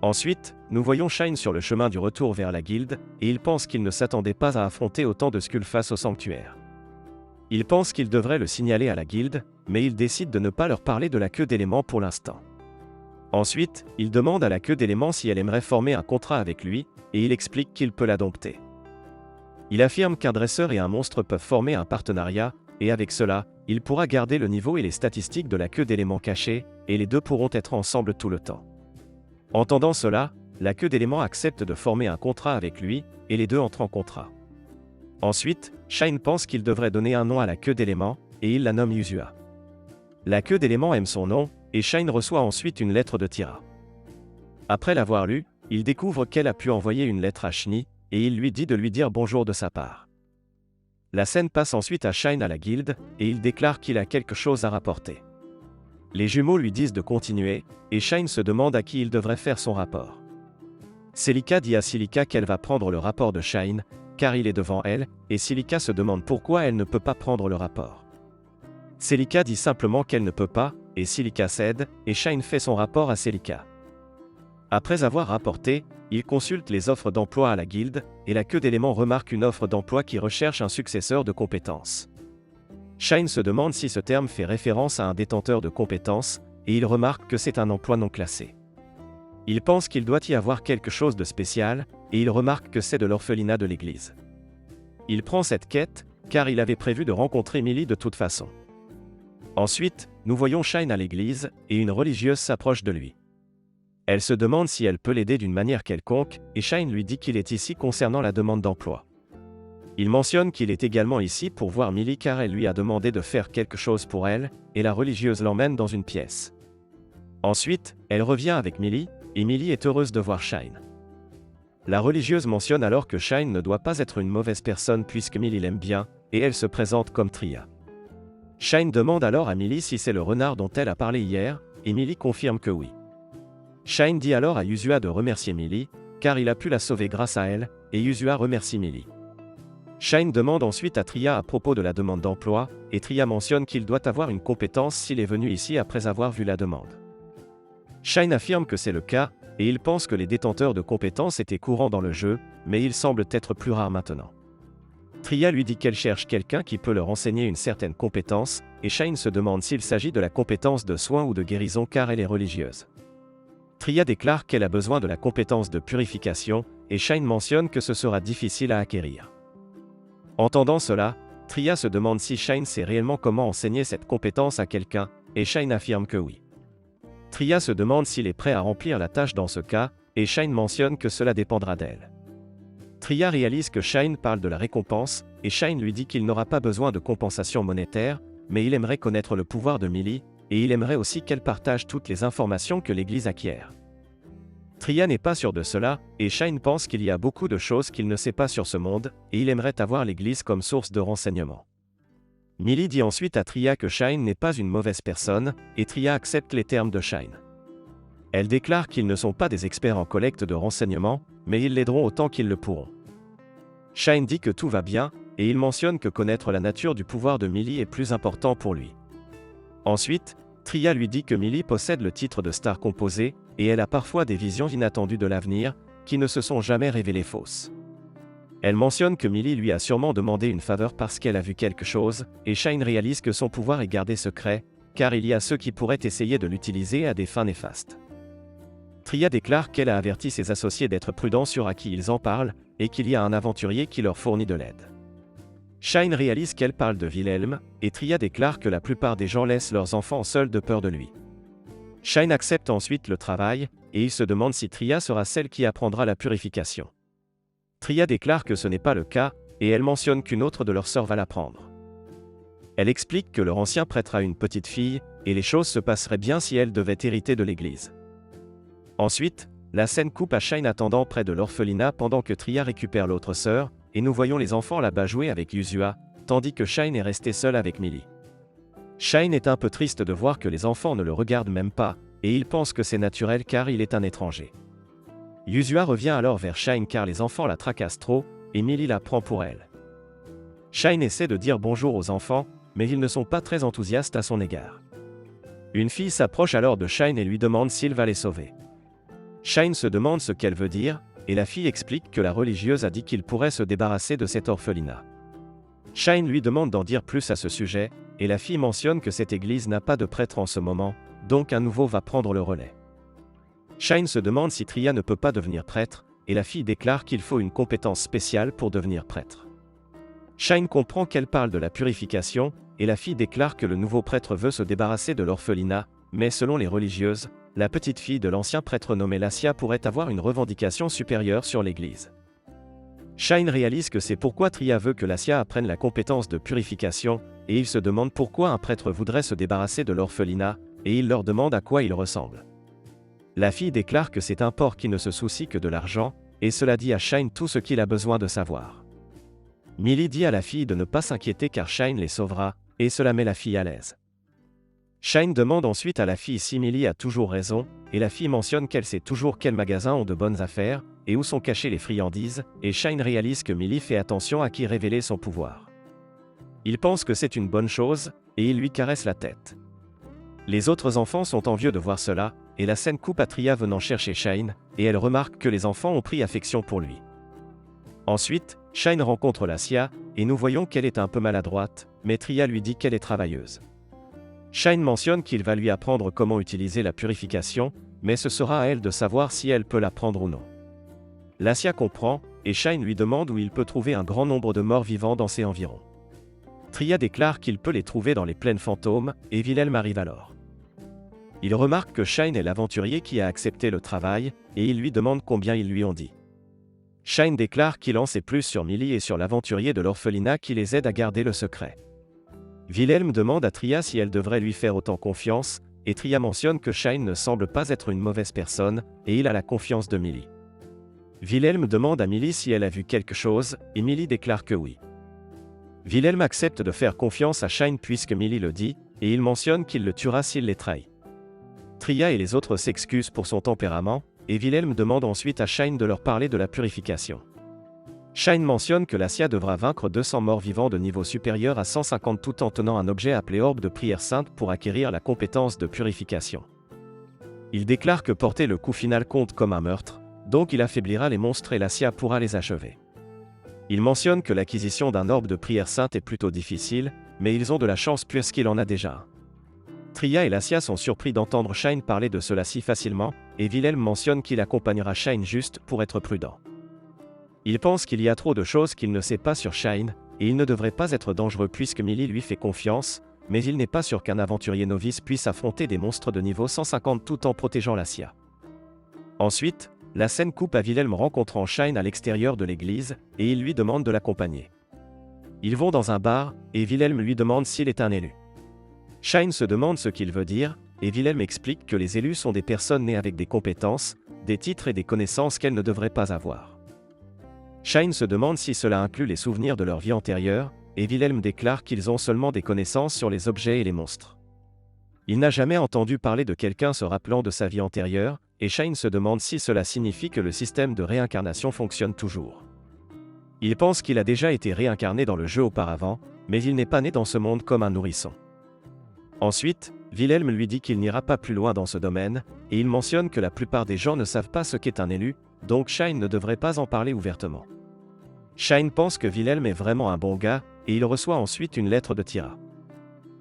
Ensuite, nous voyons Shine sur le chemin du retour vers la guilde, et il pense qu'il ne s'attendait pas à affronter autant de skulls face au sanctuaire. Il pense qu'il devrait le signaler à la guilde, mais il décide de ne pas leur parler de la queue d'éléments pour l'instant. Ensuite, il demande à la queue d'éléments si elle aimerait former un contrat avec lui, et il explique qu'il peut la dompter. Il affirme qu'un dresseur et un monstre peuvent former un partenariat, et avec cela, il pourra garder le niveau et les statistiques de la queue d'éléments cachés, et les deux pourront être ensemble tout le temps. Entendant cela, la queue d'éléments accepte de former un contrat avec lui, et les deux entrent en contrat. Ensuite, Shine pense qu'il devrait donner un nom à la queue d'éléments, et il la nomme Yuzua. La queue d'éléments aime son nom, et Shine reçoit ensuite une lettre de Tira. Après l'avoir lue, il découvre qu'elle a pu envoyer une lettre à Shni, et il lui dit de lui dire bonjour de sa part. La scène passe ensuite à Shine à la guilde, et il déclare qu'il a quelque chose à rapporter. Les jumeaux lui disent de continuer, et Shine se demande à qui il devrait faire son rapport. Celica dit à Silica qu'elle va prendre le rapport de Shine, car il est devant elle, et Silica se demande pourquoi elle ne peut pas prendre le rapport. Celica dit simplement qu'elle ne peut pas, et Silica cède, et Shine fait son rapport à Celica. Après avoir rapporté, il consulte les offres d'emploi à la guilde, et la queue d'éléments remarque une offre d'emploi qui recherche un successeur de compétences. Shine se demande si ce terme fait référence à un détenteur de compétences, et il remarque que c'est un emploi non classé. Il pense qu'il doit y avoir quelque chose de spécial, et il remarque que c'est de l'orphelinat de l'église. Il prend cette quête, car il avait prévu de rencontrer Millie de toute façon. Ensuite, nous voyons Shine à l'église, et une religieuse s'approche de lui. Elle se demande si elle peut l'aider d'une manière quelconque, et Shine lui dit qu'il est ici concernant la demande d'emploi. Il mentionne qu'il est également ici pour voir Millie car elle lui a demandé de faire quelque chose pour elle, et la religieuse l'emmène dans une pièce. Ensuite, elle revient avec Millie, et Millie est heureuse de voir Shine. La religieuse mentionne alors que Shine ne doit pas être une mauvaise personne puisque Millie l'aime bien, et elle se présente comme Tria. Shine demande alors à Millie si c'est le renard dont elle a parlé hier, et Millie confirme que oui. Shine dit alors à Yuzua de remercier Millie, car il a pu la sauver grâce à elle, et Yuzua remercie Millie. Shine demande ensuite à Tria à propos de la demande d'emploi, et Tria mentionne qu'il doit avoir une compétence s'il est venu ici après avoir vu la demande. Shine affirme que c'est le cas, et il pense que les détenteurs de compétences étaient courants dans le jeu, mais ils semblent être plus rares maintenant. Tria lui dit qu'elle cherche quelqu'un qui peut leur enseigner une certaine compétence, et Shine se demande s'il s'agit de la compétence de soin ou de guérison car elle est religieuse. Tria déclare qu'elle a besoin de la compétence de purification, et Shine mentionne que ce sera difficile à acquérir. Entendant cela, Tria se demande si Shine sait réellement comment enseigner cette compétence à quelqu'un, et Shine affirme que oui. Tria se demande s'il est prêt à remplir la tâche dans ce cas, et Shine mentionne que cela dépendra d'elle. Tria réalise que Shine parle de la récompense, et Shine lui dit qu'il n'aura pas besoin de compensation monétaire, mais il aimerait connaître le pouvoir de Millie, et il aimerait aussi qu'elle partage toutes les informations que l'Église acquiert. Tria n'est pas sûr de cela, et Shine pense qu'il y a beaucoup de choses qu'il ne sait pas sur ce monde, et il aimerait avoir l'Église comme source de renseignements. Millie dit ensuite à Tria que Shine n'est pas une mauvaise personne, et Tria accepte les termes de Shine. Elle déclare qu'ils ne sont pas des experts en collecte de renseignements, mais ils l'aideront autant qu'ils le pourront. Shine dit que tout va bien, et il mentionne que connaître la nature du pouvoir de Millie est plus important pour lui. Ensuite, Tria lui dit que Millie possède le titre de star composée, et elle a parfois des visions inattendues de l'avenir, qui ne se sont jamais révélées fausses. Elle mentionne que Millie lui a sûrement demandé une faveur parce qu'elle a vu quelque chose, et Shine réalise que son pouvoir est gardé secret, car il y a ceux qui pourraient essayer de l'utiliser à des fins néfastes. Tria déclare qu'elle a averti ses associés d'être prudents sur à qui ils en parlent, et qu'il y a un aventurier qui leur fournit de l'aide. Shine réalise qu'elle parle de Wilhelm, et Tria déclare que la plupart des gens laissent leurs enfants seuls de peur de lui. Shine accepte ensuite le travail, et il se demande si Tria sera celle qui apprendra la purification. Tria déclare que ce n'est pas le cas, et elle mentionne qu'une autre de leurs sœurs va l'apprendre. Elle explique que leur ancien prêtre a une petite fille, et les choses se passeraient bien si elle devait hériter de l'église. Ensuite, la scène coupe à Shine attendant près de l'orphelinat pendant que Tria récupère l'autre sœur, et nous voyons les enfants là-bas jouer avec Yuzua, tandis que Shine est resté seul avec Millie. Shine est un peu triste de voir que les enfants ne le regardent même pas, et il pense que c'est naturel car il est un étranger. Yuzua revient alors vers Shine car les enfants la tracassent trop, et Millie la prend pour elle. Shine essaie de dire bonjour aux enfants, mais ils ne sont pas très enthousiastes à son égard. Une fille s'approche alors de Shine et lui demande s'il va les sauver. Shine se demande ce qu'elle veut dire, et la fille explique que la religieuse a dit qu'il pourrait se débarrasser de cet orphelinat. Shine lui demande d'en dire plus à ce sujet, et la fille mentionne que cette église n'a pas de prêtre en ce moment, donc un nouveau va prendre le relais. Shine se demande si Tria ne peut pas devenir prêtre, et la fille déclare qu'il faut une compétence spéciale pour devenir prêtre. Shine comprend qu'elle parle de la purification, et la fille déclare que le nouveau prêtre veut se débarrasser de l'orphelinat, mais selon les religieuses, la petite fille de l'ancien prêtre nommé Lassia pourrait avoir une revendication supérieure sur l'église. Shine réalise que c'est pourquoi Tria veut que Lassia apprenne la compétence de purification, et il se demande pourquoi un prêtre voudrait se débarrasser de l'orphelinat, et il leur demande à quoi il ressemble. La fille déclare que c'est un porc qui ne se soucie que de l'argent, et cela dit à Shine tout ce qu'il a besoin de savoir. Millie dit à la fille de ne pas s'inquiéter car Shine les sauvera, et cela met la fille à l'aise. Shine demande ensuite à la fille si Millie a toujours raison, et la fille mentionne qu'elle sait toujours quels magasins ont de bonnes affaires, et où sont cachées les friandises, et Shine réalise que Millie fait attention à qui révéler son pouvoir. Il pense que c'est une bonne chose, et il lui caresse la tête. Les autres enfants sont envieux de voir cela, et la scène coupe à Tria venant chercher Shine, et elle remarque que les enfants ont pris affection pour lui. Ensuite, Shine rencontre Lassia, et nous voyons qu'elle est un peu maladroite, mais Tria lui dit qu'elle est travailleuse. Shine mentionne qu'il va lui apprendre comment utiliser la purification, mais ce sera à elle de savoir si elle peut l'apprendre ou non. Lassia comprend, et Shine lui demande où il peut trouver un grand nombre de morts vivants dans ses environs. Tria déclare qu'il peut les trouver dans les plaines fantômes, et Wilhelm arrive alors. Il remarque que Shine est l'aventurier qui a accepté le travail, et il lui demande combien ils lui ont dit. Shine déclare qu'il en sait plus sur Millie et sur l'aventurier de l'orphelinat qui les aide à garder le secret. Wilhelm demande à Tria si elle devrait lui faire autant confiance, et Tria mentionne que Shine ne semble pas être une mauvaise personne, et il a la confiance de Millie. Wilhelm demande à Millie si elle a vu quelque chose, et Millie déclare que oui. Wilhelm accepte de faire confiance à Shine puisque Millie le dit, et il mentionne qu'il le tuera s'il les trahit. Tria et les autres s'excusent pour son tempérament, et Wilhelm demande ensuite à Shine de leur parler de la purification. Shine mentionne que Lassia devra vaincre 200 morts vivants de niveau supérieur à 150 tout en tenant un objet appelé orbe de prière sainte pour acquérir la compétence de purification. Il déclare que porter le coup final compte comme un meurtre, donc il affaiblira les monstres et Lassia pourra les achever. Il mentionne que l'acquisition d'un orbe de prière sainte est plutôt difficile, mais ils ont de la chance puisqu'il en a déjà un. Tria et Lassia sont surpris d'entendre Shine parler de cela si facilement, et Wilhelm mentionne qu'il accompagnera Shine juste pour être prudent. Il pense qu'il y a trop de choses qu'il ne sait pas sur Shine, et il ne devrait pas être dangereux puisque Millie lui fait confiance, mais il n'est pas sûr qu'un aventurier novice puisse affronter des monstres de niveau 150 tout en protégeant Lassia. Ensuite, la scène coupe à Wilhelm rencontrant Shine à l'extérieur de l'église, et il lui demande de l'accompagner. Ils vont dans un bar, et Wilhelm lui demande s'il est un élu. Shine se demande ce qu'il veut dire, et Wilhelm explique que les élus sont des personnes nées avec des compétences, des titres et des connaissances qu'elles ne devraient pas avoir. Shine se demande si cela inclut les souvenirs de leur vie antérieure, et Wilhelm déclare qu'ils ont seulement des connaissances sur les objets et les monstres. Il n'a jamais entendu parler de quelqu'un se rappelant de sa vie antérieure, et Shine se demande si cela signifie que le système de réincarnation fonctionne toujours. Il pense qu'il a déjà été réincarné dans le jeu auparavant, mais il n'est pas né dans ce monde comme un nourrisson. Ensuite, Wilhelm lui dit qu'il n'ira pas plus loin dans ce domaine, et il mentionne que la plupart des gens ne savent pas ce qu'est un élu, donc Shine ne devrait pas en parler ouvertement. Shine pense que Wilhelm est vraiment un bon gars, et il reçoit ensuite une lettre de Tira.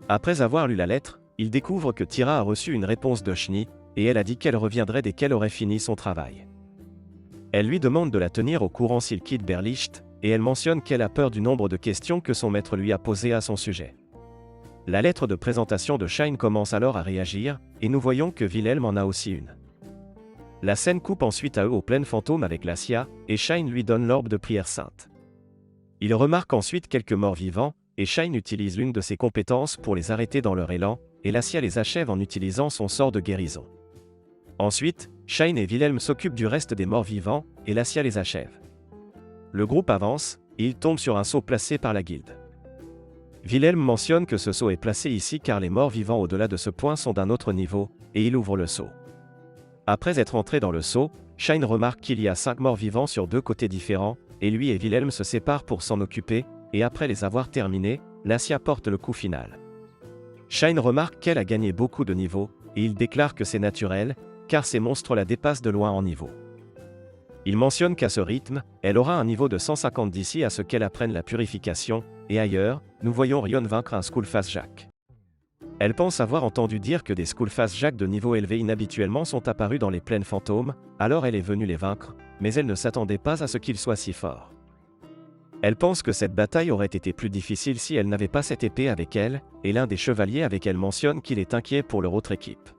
Après avoir lu la lettre, il découvre que Tira a reçu une réponse de Shni, et elle a dit qu'elle reviendrait dès qu'elle aurait fini son travail. Elle lui demande de la tenir au courant s'il quitte Berlicht, et elle mentionne qu'elle a peur du nombre de questions que son maître lui a posées à son sujet. La lettre de présentation de Shine commence alors à réagir, et nous voyons que Wilhelm en a aussi une. La scène coupe ensuite à eux aux plaines fantômes avec Lassia, et Shine lui donne l'orbe de prière sainte. Il remarque ensuite quelques morts vivants, et Shine utilise l'une de ses compétences pour les arrêter dans leur élan, et Lassia les achève en utilisant son sort de guérison. Ensuite, Shine et Wilhelm s'occupent du reste des morts vivants, et Lassia les achève. Le groupe avance, et il tombe sur un sceau placé par la guilde. Wilhelm mentionne que ce sceau est placé ici car les morts vivants au-delà de ce point sont d'un autre niveau, et il ouvre le sceau. Après être entré dans le sceau, Shine remarque qu'il y a 5 morts vivants sur 2 côtés différents, et lui et Wilhelm se séparent pour s'en occuper, et après les avoir terminés, Lassia porte le coup final. Shine remarque qu'elle a gagné beaucoup de niveaux, et il déclare que c'est naturel, car ces monstres la dépassent de loin en niveau. Il mentionne qu'à ce rythme, elle aura un niveau de 150 d'ici à ce qu'elle apprenne la purification, et ailleurs, nous voyons Rion vaincre un Skullface Jack. Elle pense avoir entendu dire que des Skullface Jack de niveau élevé inhabituellement sont apparus dans les plaines fantômes, alors elle est venue les vaincre, mais elle ne s'attendait pas à ce qu'ils soient si forts. Elle pense que cette bataille aurait été plus difficile si elle n'avait pas cette épée avec elle, et l'un des chevaliers avec elle mentionne qu'il est inquiet pour leur autre équipe.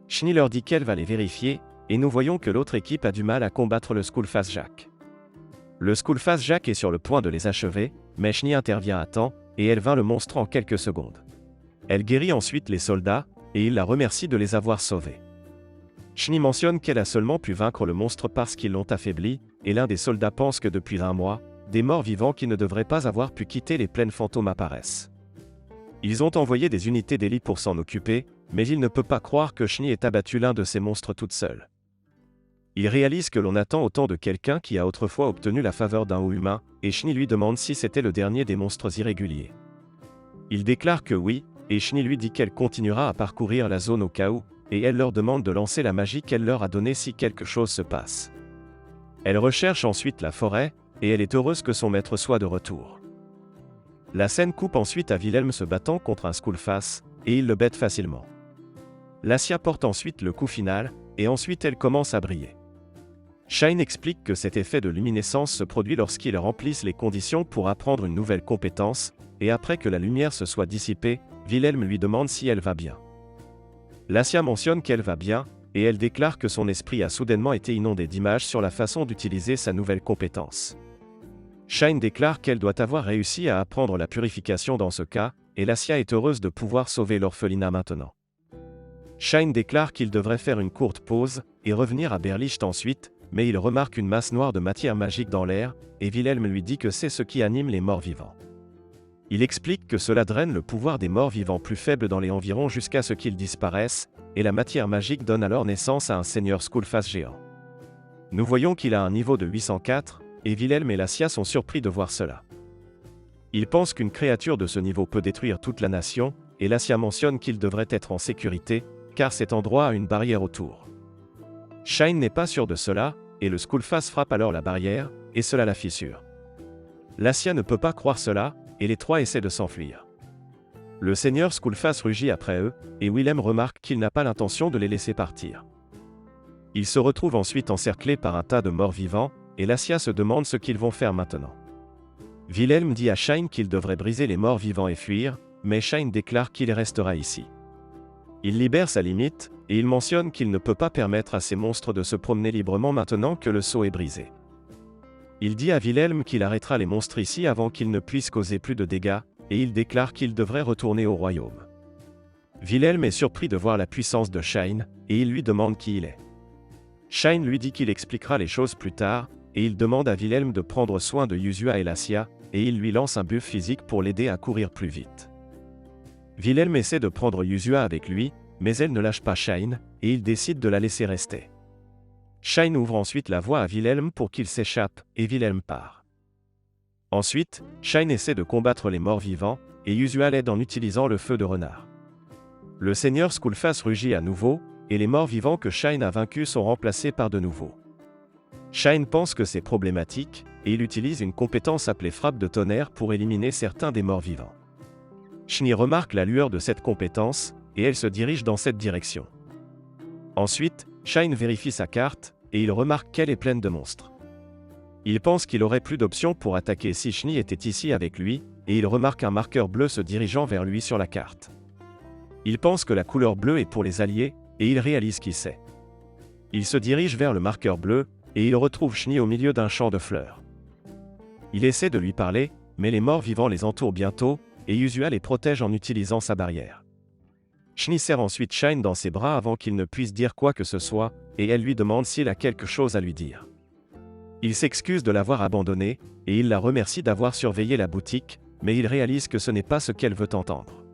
Shni leur dit qu'elle va les vérifier, et nous voyons que l'autre équipe a du mal à combattre le Skullface Jack. Le Skullface Jack est sur le point de les achever, mais Shni intervient à temps, et elle vainc le monstre en quelques secondes. Elle guérit ensuite les soldats, et il la remercie de les avoir sauvés. Shni mentionne qu'elle a seulement pu vaincre le monstre parce qu'ils l'ont affaibli, et l'un des soldats pense que depuis un mois, des morts vivants qui ne devraient pas avoir pu quitter les plaines fantômes apparaissent. Ils ont envoyé des unités d'élite pour s'en occuper, mais il ne peut pas croire que Shni ait abattu l'un de ces monstres toute seule. Il réalise que l'on attend autant de quelqu'un qui a autrefois obtenu la faveur d'un haut humain, et Shni lui demande si c'était le dernier des monstres irréguliers. Il déclare que oui, et Shni lui dit qu'elle continuera à parcourir la zone au cas où, et elle leur demande de lancer la magie qu'elle leur a donnée si quelque chose se passe. Elle recherche ensuite la forêt, et elle est heureuse que son maître soit de retour. La scène coupe ensuite à Wilhelm se battant contre un Skullface, et il le bête facilement. Lassia porte ensuite le coup final, et ensuite elle commence à briller. Shine explique que cet effet de luminescence se produit lorsqu'ils remplissent les conditions pour apprendre une nouvelle compétence, et après que la lumière se soit dissipée, Wilhelm lui demande si elle va bien. Lassia mentionne qu'elle va bien, et elle déclare que son esprit a soudainement été inondé d'images sur la façon d'utiliser sa nouvelle compétence. Shine déclare qu'elle doit avoir réussi à apprendre la purification dans ce cas, et Lassia est heureuse de pouvoir sauver l'orphelinat maintenant. Shine déclare qu'il devrait faire une courte pause et revenir à Berlicht ensuite, mais il remarque une masse noire de matière magique dans l'air, et Wilhelm lui dit que c'est ce qui anime les morts vivants. Il explique que cela draine le pouvoir des morts vivants plus faibles dans les environs jusqu'à ce qu'ils disparaissent, et la matière magique donne alors naissance à un seigneur Skullface géant. Nous voyons qu'il a un niveau de 804, et Wilhelm et Lacia sont surpris de voir cela. Ils pensent qu'une créature de ce niveau peut détruire toute la nation, et Lacia mentionne qu'il devrait être en sécurité, car cet endroit a une barrière autour. Shine n'est pas sûr de cela, et le Skullface frappe alors la barrière, et cela la fissure. Lacia ne peut pas croire cela, et les trois essaient de s'enfuir. Le seigneur Skullface rugit après eux, et Wilhelm remarque qu'il n'a pas l'intention de les laisser partir. Ils se retrouvent ensuite encerclés par un tas de morts vivants, et Lacia se demande ce qu'ils vont faire maintenant. Wilhelm dit à Shine qu'il devrait briser les morts vivants et fuir, mais Shine déclare qu'il restera ici. Il libère sa limite, et il mentionne qu'il ne peut pas permettre à ces monstres de se promener librement maintenant que le sceau est brisé. Il dit à Wilhelm qu'il arrêtera les monstres ici avant qu'ils ne puissent causer plus de dégâts, et il déclare qu'il devrait retourner au royaume. Wilhelm est surpris de voir la puissance de Shine, et il lui demande qui il est. Shine lui dit qu'il expliquera les choses plus tard, et il demande à Wilhelm de prendre soin de Yuzua et Lacia, et il lui lance un buff physique pour l'aider à courir plus vite. Wilhelm essaie de prendre Yuzua avec lui, mais elle ne lâche pas Shine, et il décide de la laisser rester. Shine ouvre ensuite la voie à Wilhelm pour qu'il s'échappe, et Wilhelm part. Ensuite, Shine essaie de combattre les morts vivants, et Yuzua l'aide en utilisant le feu de renard. Le seigneur Skullface rugit à nouveau, et les morts vivants que Shine a vaincus sont remplacés par de nouveaux. Shine pense que c'est problématique, et il utilise une compétence appelée frappe de tonnerre pour éliminer certains des morts vivants. Shni remarque la lueur de cette compétence, et elle se dirige dans cette direction. Ensuite, Shine vérifie sa carte, et il remarque qu'elle est pleine de monstres. Il pense qu'il aurait plus d'options pour attaquer si Shni était ici avec lui, et il remarque un marqueur bleu se dirigeant vers lui sur la carte. Il pense que la couleur bleue est pour les alliés, et il réalise qui c'est. Il se dirige vers le marqueur bleu, et il retrouve Shni au milieu d'un champ de fleurs. Il essaie de lui parler, mais les morts vivants les entourent bientôt, et Yuzua les protège en utilisant sa barrière. Shni serre ensuite Shine dans ses bras avant qu'il ne puisse dire quoi que ce soit, et elle lui demande s'il a quelque chose à lui dire. Il s'excuse de l'avoir abandonnée, et il la remercie d'avoir surveillé la boutique, mais il réalise que ce n'est pas ce qu'elle veut entendre.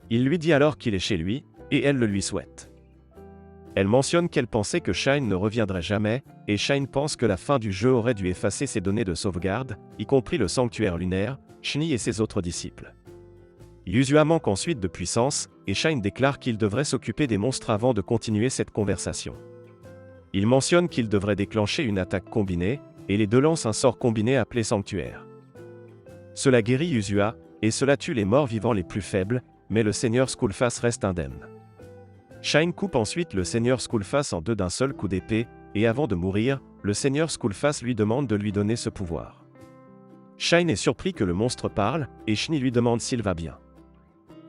Il lui dit alors qu'il est chez lui, et elle le lui souhaite. Elle mentionne qu'elle pensait que Shine ne reviendrait jamais, et Shine pense que la fin du jeu aurait dû effacer ses données de sauvegarde, y compris le sanctuaire lunaire, Shni et ses autres disciples. Yuzua manque ensuite de puissance, et Shine déclare qu'il devrait s'occuper des monstres avant de continuer cette conversation. Il mentionne qu'il devrait déclencher une attaque combinée, et les deux lancent un sort combiné appelé Sanctuaire. Cela guérit Yuzua, et cela tue les morts vivants les plus faibles, mais le seigneur Skullface reste indemne. Shine coupe ensuite le seigneur Skullface en deux d'un seul coup d'épée, et avant de mourir, le seigneur Skullface lui demande de lui donner ce pouvoir. Shine est surpris que le monstre parle, et Shni lui demande s'il va bien.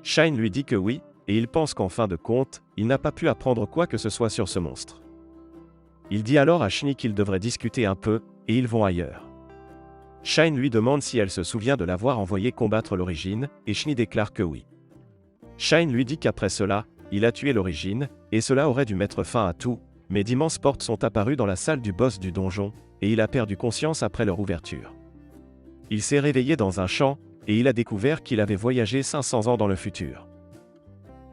Shine lui dit que oui, et il pense qu'en fin de compte, il n'a pas pu apprendre quoi que ce soit sur ce monstre. Il dit alors à Shni qu'il devrait discuter un peu, et ils vont ailleurs. Shine lui demande si elle se souvient de l'avoir envoyé combattre l'origine, et Shni déclare que oui. Shine lui dit qu'après cela, il a tué l'origine, et cela aurait dû mettre fin à tout, mais d'immenses portes sont apparues dans la salle du boss du donjon, et il a perdu conscience après leur ouverture. Il s'est réveillé dans un champ, et il a découvert qu'il avait voyagé 500 ans dans le futur.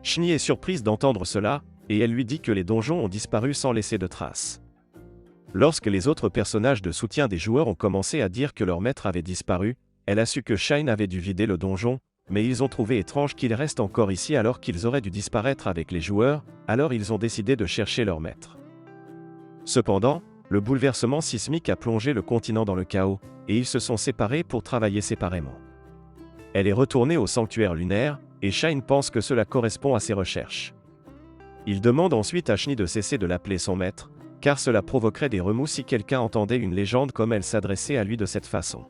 Shni est surprise d'entendre cela, et elle lui dit que les donjons ont disparu sans laisser de traces. Lorsque les autres personnages de soutien des joueurs ont commencé à dire que leur maître avait disparu, elle a su que Shine avait dû vider le donjon, mais ils ont trouvé étrange qu'il reste encore ici alors qu'ils auraient dû disparaître avec les joueurs, alors ils ont décidé de chercher leur maître. Cependant, le bouleversement sismique a plongé le continent dans le chaos, et ils se sont séparés pour travailler séparément. Elle est retournée au sanctuaire lunaire, et Shine pense que cela correspond à ses recherches. Il demande ensuite à Shni de cesser de l'appeler son maître, car cela provoquerait des remous si quelqu'un entendait une légende comme elle s'adressait à lui de cette façon.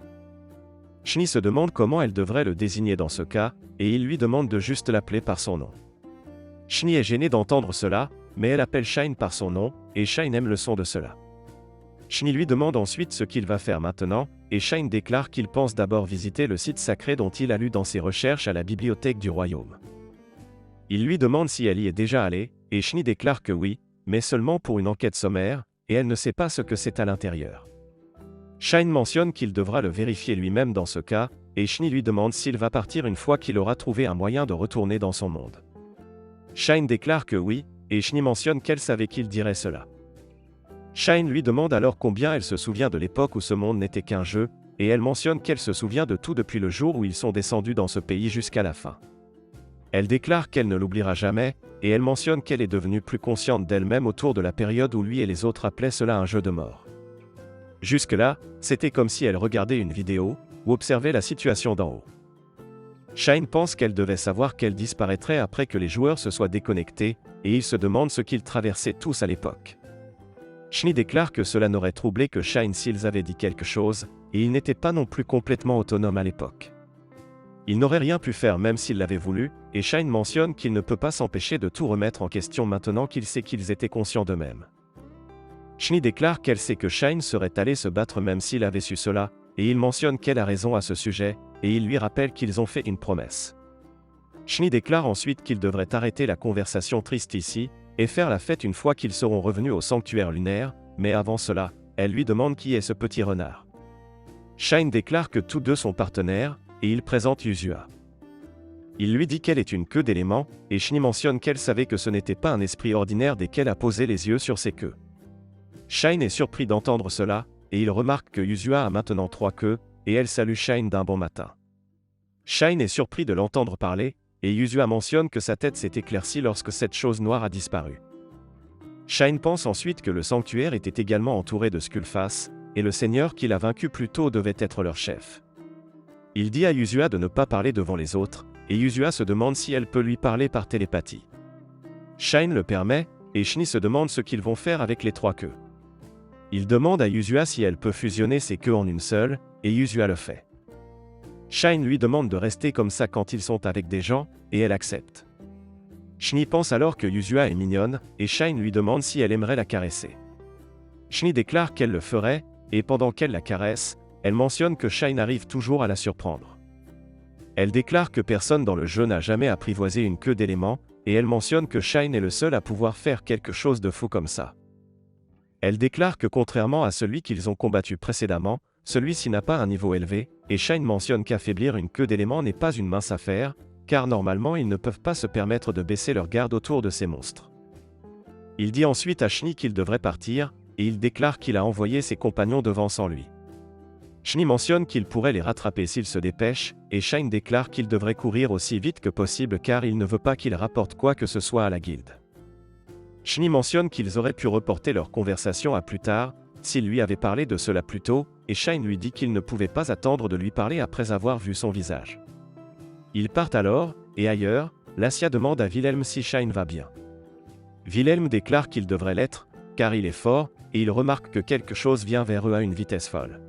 Shni se demande comment elle devrait le désigner dans ce cas, et il lui demande de juste l'appeler par son nom. Shni est gênée d'entendre cela, mais elle appelle Shine par son nom, et Shine aime le son de cela. Shni lui demande ensuite ce qu'il va faire maintenant, et Shine déclare qu'il pense d'abord visiter le site sacré dont il a lu dans ses recherches à la bibliothèque du royaume. Il lui demande si elle y est déjà allée, et Shni déclare que oui, mais seulement pour une enquête sommaire, et elle ne sait pas ce que c'est à l'intérieur. Shine mentionne qu'il devra le vérifier lui-même dans ce cas, et Shni lui demande s'il va partir une fois qu'il aura trouvé un moyen de retourner dans son monde. Shine déclare que oui, et Shni mentionne qu'elle savait qu'il dirait cela. Shine lui demande alors combien elle se souvient de l'époque où ce monde n'était qu'un jeu, et elle mentionne qu'elle se souvient de tout depuis le jour où ils sont descendus dans ce pays jusqu'à la fin. Elle déclare qu'elle ne l'oubliera jamais, et elle mentionne qu'elle est devenue plus consciente d'elle-même autour de la période où lui et les autres appelaient cela un jeu de mort. Jusque-là, c'était comme si elle regardait une vidéo, ou observait la situation d'en haut. Shine pense qu'elle devait savoir qu'elle disparaîtrait après que les joueurs se soient déconnectés, et il se demande ce qu'ils traversaient tous à l'époque. Shni déclare que cela n'aurait troublé que Shine s'ils avaient dit quelque chose, et il n'était pas non plus complètement autonome à l'époque. Il n'aurait rien pu faire même s'il l'avait voulu, et Shine mentionne qu'il ne peut pas s'empêcher de tout remettre en question maintenant qu'il sait qu'ils étaient conscients d'eux-mêmes. Shni déclare qu'elle sait que Shine serait allé se battre même s'il avait su cela, et il mentionne qu'elle a raison à ce sujet, et il lui rappelle qu'ils ont fait une promesse. Shni déclare ensuite qu'ils devraient arrêter la conversation triste ici, et faire la fête une fois qu'ils seront revenus au sanctuaire lunaire, mais avant cela, elle lui demande qui est ce petit renard. Shine déclare que tous deux sont partenaires, et il présente Yuzua. Il lui dit qu'elle est une queue d'éléments, et Shni mentionne qu'elle savait que ce n'était pas un esprit ordinaire dès qu'elle a posé les yeux sur ses queues. Shine est surpris d'entendre cela, et il remarque que Yuzua a maintenant 3 queues, et elle salue Shine d'un bon matin. Shine est surpris de l'entendre parler, et Yuzua mentionne que sa tête s'est éclaircie lorsque cette chose noire a disparu. Shine pense ensuite que le sanctuaire était également entouré de Skullface, et le seigneur qu'il a vaincu plus tôt devait être leur chef. Il dit à Yuzua de ne pas parler devant les autres, et Yuzua se demande si elle peut lui parler par télépathie. Shine le permet, et Shni se demande ce qu'ils vont faire avec les 3 queues. Il demande à Yuzua si elle peut fusionner ses queues en une seule, et Yuzua le fait. Shine lui demande de rester comme ça quand ils sont avec des gens, et elle accepte. Shni pense alors que Yuzua est mignonne, et Shine lui demande si elle aimerait la caresser. Shni déclare qu'elle le ferait, et pendant qu'elle la caresse, elle mentionne que Shine arrive toujours à la surprendre. Elle déclare que personne dans le jeu n'a jamais apprivoisé une queue d'éléments, et elle mentionne que Shine est le seul à pouvoir faire quelque chose de fou comme ça. Elle déclare que contrairement à celui qu'ils ont combattu précédemment, celui-ci n'a pas un niveau élevé, et Shine mentionne qu'affaiblir une queue d'éléments n'est pas une mince affaire, car normalement ils ne peuvent pas se permettre de baisser leur garde autour de ces monstres. Il dit ensuite à Shni qu'il devrait partir, et il déclare qu'il a envoyé ses compagnons devant sans lui. Shni mentionne qu'il pourrait les rattraper s'ils se dépêchent, et Shine déclare qu'il devrait courir aussi vite que possible car il ne veut pas qu'il rapporte quoi que ce soit à la guilde. Shni mentionne qu'ils auraient pu reporter leur conversation à plus tard, s'il lui avait parlé de cela plus tôt, et Shine lui dit qu'il ne pouvait pas attendre de lui parler après avoir vu son visage. Ils partent alors, et ailleurs, Lassia demande à Wilhelm si Shine va bien. Wilhelm déclare qu'il devrait l'être, car il est fort, et il remarque que quelque chose vient vers eux à une vitesse folle.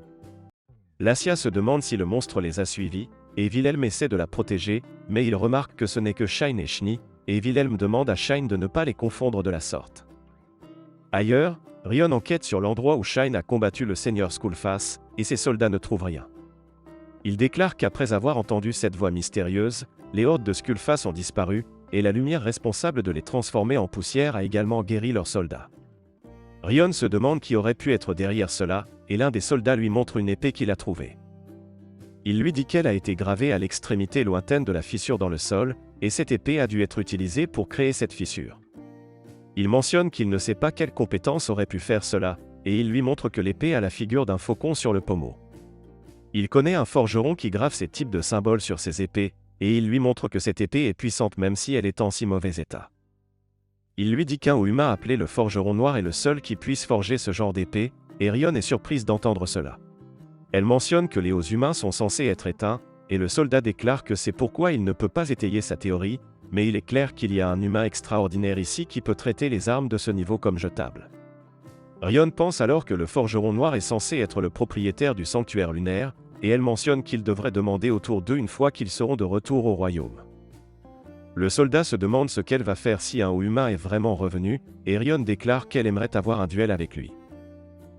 Lassia se demande si le monstre les a suivis, et Wilhelm essaie de la protéger, mais il remarque que ce n'est que Shine et Shni, et Wilhelm demande à Shine de ne pas les confondre de la sorte. Ailleurs, Rion enquête sur l'endroit où Shine a combattu le seigneur Skullface, et ses soldats ne trouvent rien. Il déclare qu'après avoir entendu cette voix mystérieuse, les hordes de Skullface ont disparu, et la lumière responsable de les transformer en poussière a également guéri leurs soldats. Rion se demande qui aurait pu être derrière cela, et l'un des soldats lui montre une épée qu'il a trouvée. Il lui dit qu'elle a été gravée à l'extrémité lointaine de la fissure dans le sol, et cette épée a dû être utilisée pour créer cette fissure. Il mentionne qu'il ne sait pas quelle compétence aurait pu faire cela, et il lui montre que l'épée a la figure d'un faucon sur le pommeau. Il connaît un forgeron qui grave ces types de symboles sur ses épées, et il lui montre que cette épée est puissante même si elle est en si mauvais état. Il lui dit qu'un haut humain appelé le forgeron noir est le seul qui puisse forger ce genre d'épée, et Rion est surprise d'entendre cela. Elle mentionne que les hauts humains sont censés être éteints, et le soldat déclare que c'est pourquoi il ne peut pas étayer sa théorie, mais il est clair qu'il y a un humain extraordinaire ici qui peut traiter les armes de ce niveau comme jetables. Rion pense alors que le forgeron noir est censé être le propriétaire du sanctuaire lunaire, et elle mentionne qu'il devrait demander autour d'eux une fois qu'ils seront de retour au royaume. Le soldat se demande ce qu'elle va faire si un haut humain est vraiment revenu, et Rion déclare qu'elle aimerait avoir un duel avec lui.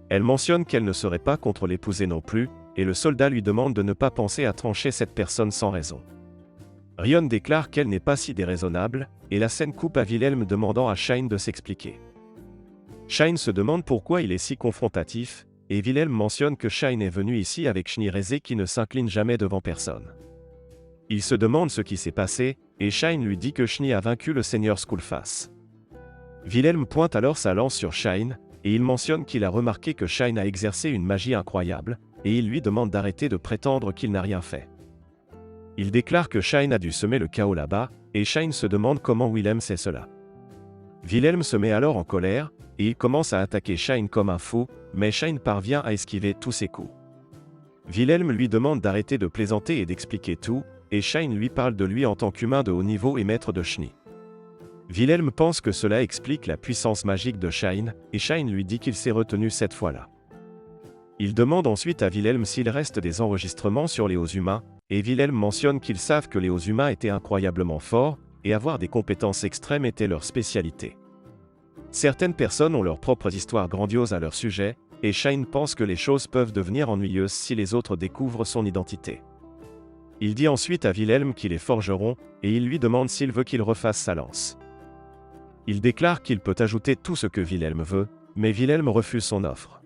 Elle mentionne qu'elle ne serait pas contre l'épouser non plus, et le soldat lui demande de ne pas penser à trancher cette personne sans raison. Rion déclare qu'elle n'est pas si déraisonnable, et la scène coupe à Wilhelm demandant à Shine de s'expliquer. Shine se demande pourquoi il est si confrontatif, et Wilhelm mentionne que Shine est venu ici avec Schneerese qui ne s'incline jamais devant personne. Il se demande ce qui s'est passé, et Shine lui dit que Schnee a vaincu le seigneur Skullface. Wilhelm pointe alors sa lance sur Shine, et il mentionne qu'il a remarqué que Shine a exercé une magie incroyable, et il lui demande d'arrêter de prétendre qu'il n'a rien fait. Il déclare que Shine a dû semer le chaos là-bas, et Shine se demande comment Wilhelm sait cela. Wilhelm se met alors en colère, et il commence à attaquer Shine comme un fou, mais Shine parvient à esquiver tous ses coups. Wilhelm lui demande d'arrêter de plaisanter et d'expliquer tout, et Shine lui parle de lui en tant qu'humain de haut niveau et maître de Schnee. Wilhelm pense que cela explique la puissance magique de Shine, et Shine lui dit qu'il s'est retenu cette fois-là. Il demande ensuite à Wilhelm s'il reste des enregistrements sur les hauts humains, et Wilhelm mentionne qu'ils savent que les hauts humains étaient incroyablement forts, et avoir des compétences extrêmes était leur spécialité. Certaines personnes ont leurs propres histoires grandioses à leur sujet, et Shine pense que les choses peuvent devenir ennuyeuses si les autres découvrent son identité. Il dit ensuite à Wilhelm qu'il est forgeron, et il lui demande s'il veut qu'il refasse sa lance. Il déclare qu'il peut ajouter tout ce que Wilhelm veut, mais Wilhelm refuse son offre.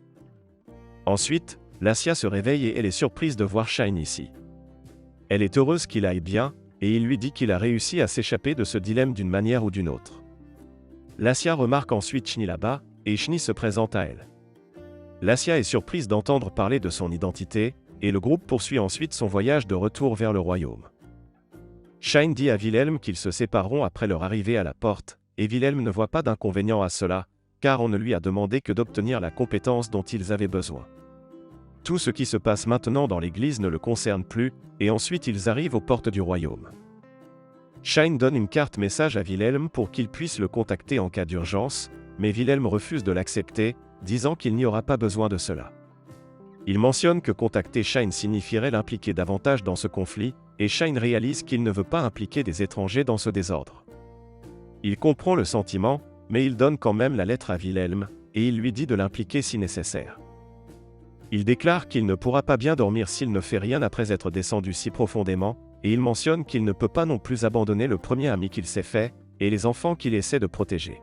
Ensuite, Lacia se réveille et elle est surprise de voir Shine ici. Elle est heureuse qu'il aille bien, et il lui dit qu'il a réussi à s'échapper de ce dilemme d'une manière ou d'une autre. Lacia remarque ensuite Schnee là-bas, et Schnee se présente à elle. Lacia est surprise d'entendre parler de son identité, et le groupe poursuit ensuite son voyage de retour vers le royaume. Shine dit à Wilhelm qu'ils se sépareront après leur arrivée à la porte, et Wilhelm ne voit pas d'inconvénient à cela, car on ne lui a demandé que d'obtenir la compétence dont ils avaient besoin. Tout ce qui se passe maintenant dans l'église ne le concerne plus, et ensuite ils arrivent aux portes du royaume. Shine donne une carte message à Wilhelm pour qu'il puisse le contacter en cas d'urgence, mais Wilhelm refuse de l'accepter, disant qu'il n'y aura pas besoin de cela. Il mentionne que contacter Shine signifierait l'impliquer davantage dans ce conflit, et Shine réalise qu'il ne veut pas impliquer des étrangers dans ce désordre. Il comprend le sentiment, mais il donne quand même la lettre à Wilhelm, et il lui dit de l'impliquer si nécessaire. Il déclare qu'il ne pourra pas bien dormir s'il ne fait rien après être descendu si profondément, et il mentionne qu'il ne peut pas non plus abandonner le premier ami qu'il s'est fait, et les enfants qu'il essaie de protéger.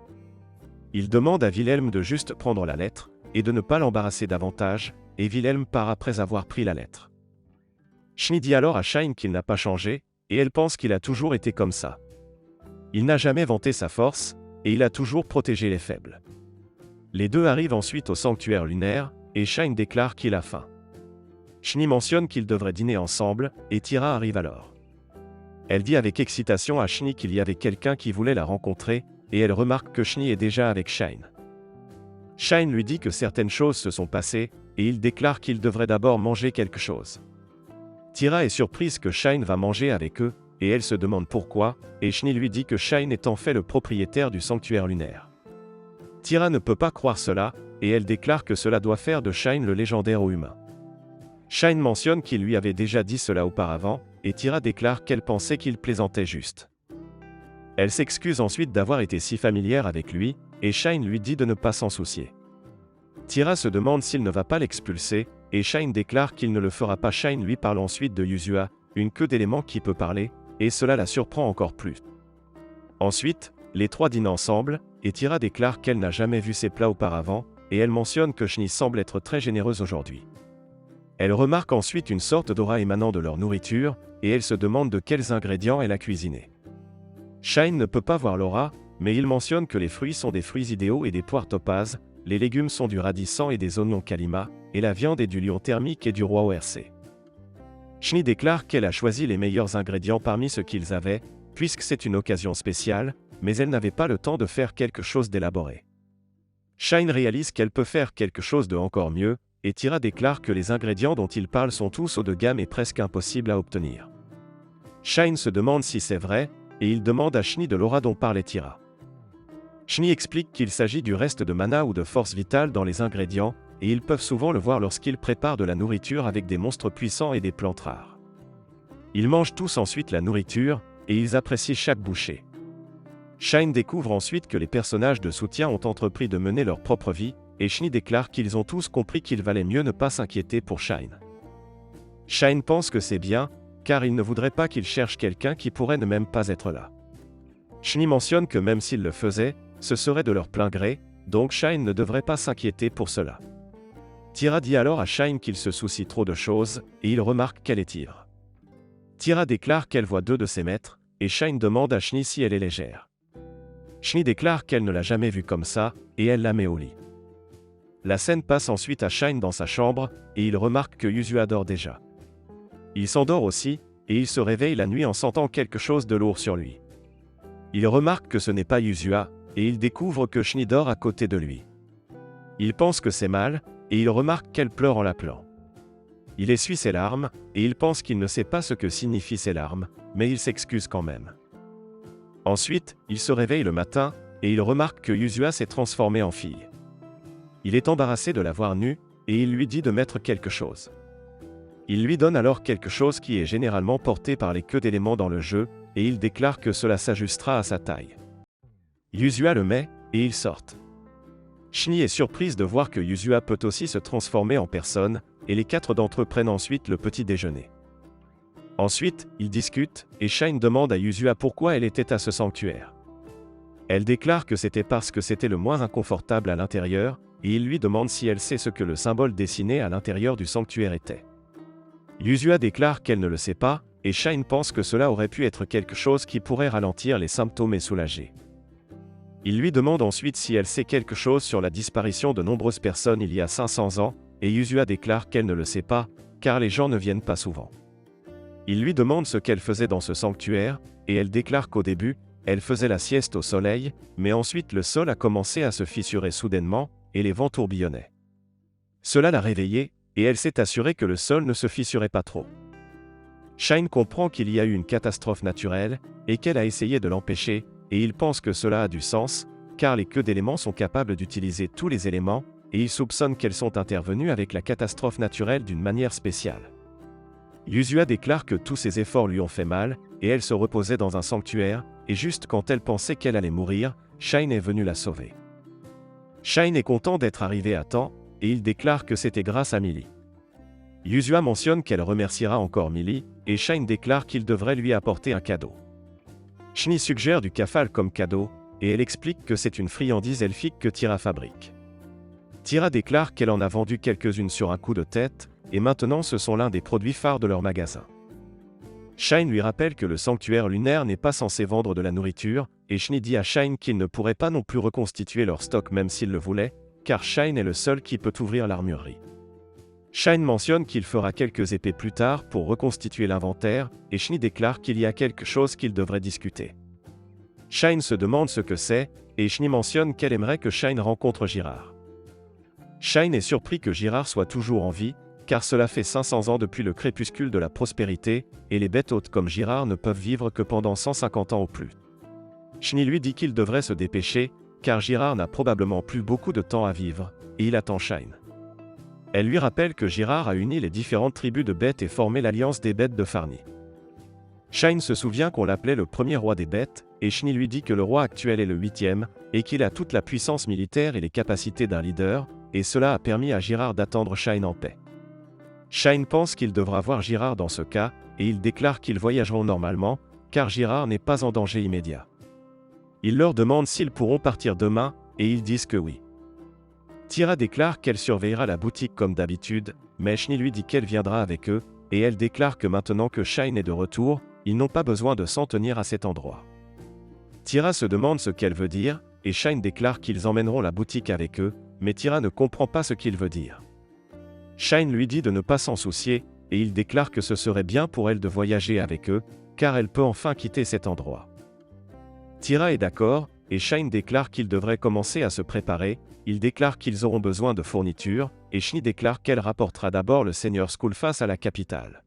Il demande à Wilhelm de juste prendre la lettre, et de ne pas l'embarrasser davantage, et Wilhelm part après avoir pris la lettre. Schnee dit alors à Shine qu'il n'a pas changé, et elle pense qu'il a toujours été comme ça. Il n'a jamais vanté sa force, et il a toujours protégé les faibles. Les deux arrivent ensuite au sanctuaire lunaire, et Shine déclare qu'il a faim. Schnee mentionne qu'ils devraient dîner ensemble, et Tira arrive alors. Elle dit avec excitation à Schnee qu'il y avait quelqu'un qui voulait la rencontrer, et elle remarque que Schnee est déjà avec Shine. Shine lui dit que certaines choses se sont passées, et il déclare qu'il devrait d'abord manger quelque chose. Tira est surprise que Shine va manger avec eux, et elle se demande pourquoi, et Schnee lui dit que Shine est en fait le propriétaire du sanctuaire lunaire. Tira ne peut pas croire cela, et elle déclare que cela doit faire de Shine le légendaire humain. Shine mentionne qu'il lui avait déjà dit cela auparavant, et Tira déclare qu'elle pensait qu'il plaisantait juste. Elle s'excuse ensuite d'avoir été si familière avec lui, et Shine lui dit de ne pas s'en soucier. Tira se demande s'il ne va pas l'expulser, et Shine déclare qu'il ne le fera pas. Shine lui parle ensuite de Yuzua, une queue d'élément qui peut parler, et cela la surprend encore plus. Ensuite, les trois dînent ensemble, et Tira déclare qu'elle n'a jamais vu ces plats auparavant, et elle mentionne que Schnee semble être très généreuse aujourd'hui. Elle remarque ensuite une sorte d'aura émanant de leur nourriture, et elle se demande de quels ingrédients elle a cuisiné. Shine ne peut pas voir l'aura, mais il mentionne que les fruits sont des fruits idéaux et des poires topazes, les légumes sont du radis sang et des oignons kalima, et la viande est du lion thermique et du roi ORC. Schnee déclare qu'elle a choisi les meilleurs ingrédients parmi ceux qu'ils avaient, puisque c'est une occasion spéciale, mais elle n'avait pas le temps de faire quelque chose d'élaboré. Shine réalise qu'elle peut faire quelque chose de encore mieux, et Tira déclare que les ingrédients dont il parle sont tous haut de gamme et presque impossibles à obtenir. Shine se demande si c'est vrai, et il demande à Schnee de l'aura dont parlait Tira. Schnee explique qu'il s'agit du reste de mana ou de force vitale dans les ingrédients, et ils peuvent souvent le voir lorsqu'ils préparent de la nourriture avec des monstres puissants et des plantes rares. Ils mangent tous ensuite la nourriture, et ils apprécient chaque bouchée. Shine découvre ensuite que les personnages de soutien ont entrepris de mener leur propre vie, et Schnee déclare qu'ils ont tous compris qu'il valait mieux ne pas s'inquiéter pour Shine. Shine pense que c'est bien, car il ne voudrait pas qu'il cherche quelqu'un qui pourrait ne même pas être là. Shni mentionne que même s'il le faisait, ce serait de leur plein gré, donc Shine ne devrait pas s'inquiéter pour cela. Tira dit alors à Shine qu'il se soucie trop de choses, et il remarque qu'elle est ivre. Tira déclare qu'elle voit 2 de ses maîtres, et Shine demande à Shni si elle est légère. Shni déclare qu'elle ne l'a jamais vue comme ça, et elle la met au lit. La scène passe ensuite à Shine dans sa chambre, et il remarque que Yuzua dort déjà. Il s'endort aussi, et il se réveille la nuit en sentant quelque chose de lourd sur lui. Il remarque que ce n'est pas Yuzua, et il découvre que Shni dort à côté de lui. Il pense que c'est mal, et il remarque qu'elle pleure en l'appelant. Il essuie ses larmes, et il pense qu'il ne sait pas ce que signifient ces larmes, mais il s'excuse quand même. Ensuite, il se réveille le matin, et il remarque que Yuzua s'est transformée en fille. Il est embarrassé de la voir nue, et il lui dit de mettre quelque chose. Il lui donne alors quelque chose qui est généralement porté par les queues d'éléments dans le jeu, et il déclare que cela s'ajustera à sa taille. Yuzua le met, et ils sortent. Shni est surprise de voir que Yuzua peut aussi se transformer en personne, et les 4 d'entre eux prennent ensuite le petit déjeuner. Ensuite, ils discutent, et Shine demande à Yuzua pourquoi elle était à ce sanctuaire. Elle déclare que c'était parce que c'était le moins inconfortable à l'intérieur, et il lui demande si elle sait ce que le symbole dessiné à l'intérieur du sanctuaire était. Yuzua déclare qu'elle ne le sait pas, et Shine pense que cela aurait pu être quelque chose qui pourrait ralentir les symptômes et soulager. Il lui demande ensuite si elle sait quelque chose sur la disparition de nombreuses personnes il y a 500 ans, et Yuzua déclare qu'elle ne le sait pas, car les gens ne viennent pas souvent. Il lui demande ce qu'elle faisait dans ce sanctuaire, et elle déclare qu'au début, elle faisait la sieste au soleil, mais ensuite le sol a commencé à se fissurer soudainement, et les vents tourbillonnaient. Cela l'a réveillée, et elle s'est assurée que le sol ne se fissurait pas trop. Shine comprend qu'il y a eu une catastrophe naturelle, et qu'elle a essayé de l'empêcher, et il pense que cela a du sens, car les queues d'éléments sont capables d'utiliser tous les éléments, et il soupçonne qu'elles sont intervenues avec la catastrophe naturelle d'une manière spéciale. Yuzua déclare que tous ses efforts lui ont fait mal, et elle se reposait dans un sanctuaire, et juste quand elle pensait qu'elle allait mourir, Shine est venu la sauver. Shine est content d'être arrivé à temps, et il déclare que c'était grâce à Millie. Yuzua mentionne qu'elle remerciera encore Millie, et Shine déclare qu'il devrait lui apporter un cadeau. Shni suggère du kafal comme cadeau, et elle explique que c'est une friandise elfique que Tira fabrique. Tira déclare qu'elle en a vendu quelques-unes sur un coup de tête, et maintenant ce sont l'un des produits phares de leur magasin. Shine lui rappelle que le sanctuaire lunaire n'est pas censé vendre de la nourriture, et Shni dit à Shine qu'il ne pourrait pas non plus reconstituer leur stock même s'il le voulait, car Shine est le seul qui peut ouvrir l'armurerie. Shine mentionne qu'il fera quelques épées plus tard pour reconstituer l'inventaire, et Shni déclare qu'il y a quelque chose qu'ils devraient discuter. Shine se demande ce que c'est, et Shni mentionne qu'elle aimerait que Shine rencontre Girard. Shine est surpris que Girard soit toujours en vie, car cela fait 500 ans depuis le crépuscule de la prospérité, et les bêtes hautes comme Girard ne peuvent vivre que pendant 150 ans au plus. Shni lui dit qu'il devrait se dépêcher, car Girard n'a probablement plus beaucoup de temps à vivre, et il attend Shine. Elle lui rappelle que Girard a uni les différentes tribus de bêtes et formé l'alliance des bêtes de Farni. Shine se souvient qu'on l'appelait le premier roi des bêtes, et Shni lui dit que le roi actuel est le 8e, et qu'il a toute la puissance militaire et les capacités d'un leader, et cela a permis à Girard d'attendre Shine en paix. Shine pense qu'il devra voir Girard dans ce cas, et il déclare qu'ils voyageront normalement, car Girard n'est pas en danger immédiat. Il leur demande s'ils pourront partir demain, et ils disent que oui. Tira déclare qu'elle surveillera la boutique comme d'habitude, mais Shni lui dit qu'elle viendra avec eux, et elle déclare que maintenant que Shine est de retour, ils n'ont pas besoin de s'en tenir à cet endroit. Tira se demande ce qu'elle veut dire, et Shine déclare qu'ils emmèneront la boutique avec eux, mais Tira ne comprend pas ce qu'il veut dire. Shine lui dit de ne pas s'en soucier, et il déclare que ce serait bien pour elle de voyager avec eux, car elle peut enfin quitter cet endroit. Tira est d'accord, et Shine déclare qu'ils devraient commencer à se préparer. Il déclare qu'ils auront besoin de fournitures, et Shni déclare qu'elle rapportera d'abord le seigneur Skullface à la capitale.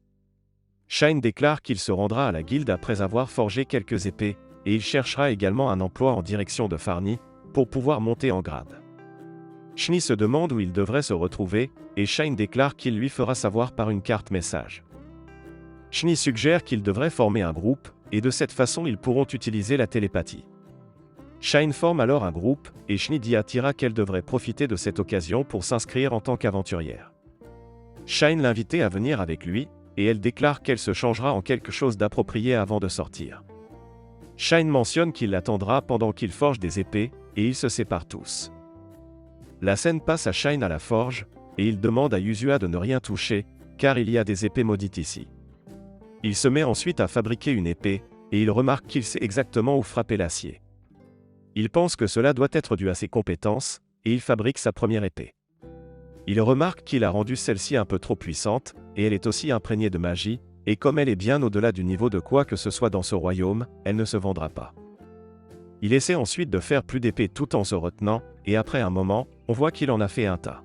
Shine déclare qu'il se rendra à la guilde après avoir forgé quelques épées, et il cherchera également un emploi en direction de Farni, pour pouvoir monter en grade. Shni se demande où il devrait se retrouver, et Shine déclare qu'il lui fera savoir par une carte message. Shni suggère qu'ils devraient former un groupe, et de cette façon ils pourront utiliser la télépathie. Shine forme alors un groupe, et Shni dit à Tira qu'elle devrait profiter de cette occasion pour s'inscrire en tant qu'aventurière. Shine l'invitait à venir avec lui, et elle déclare qu'elle se changera en quelque chose d'approprié avant de sortir. Shine mentionne qu'il l'attendra pendant qu'il forge des épées, et ils se séparent tous. La scène passe à Shine à la forge, et il demande à Yuzua de ne rien toucher, car il y a des épées maudites ici. Il se met ensuite à fabriquer une épée, et il remarque qu'il sait exactement où frapper l'acier. Il pense que cela doit être dû à ses compétences, et il fabrique sa première épée. Il remarque qu'il a rendu celle-ci un peu trop puissante, et elle est aussi imprégnée de magie, et comme elle est bien au-delà du niveau de quoi que ce soit dans ce royaume, elle ne se vendra pas. Il essaie ensuite de faire plus d'épées tout en se retenant, et après un moment, on voit qu'il en a fait un tas.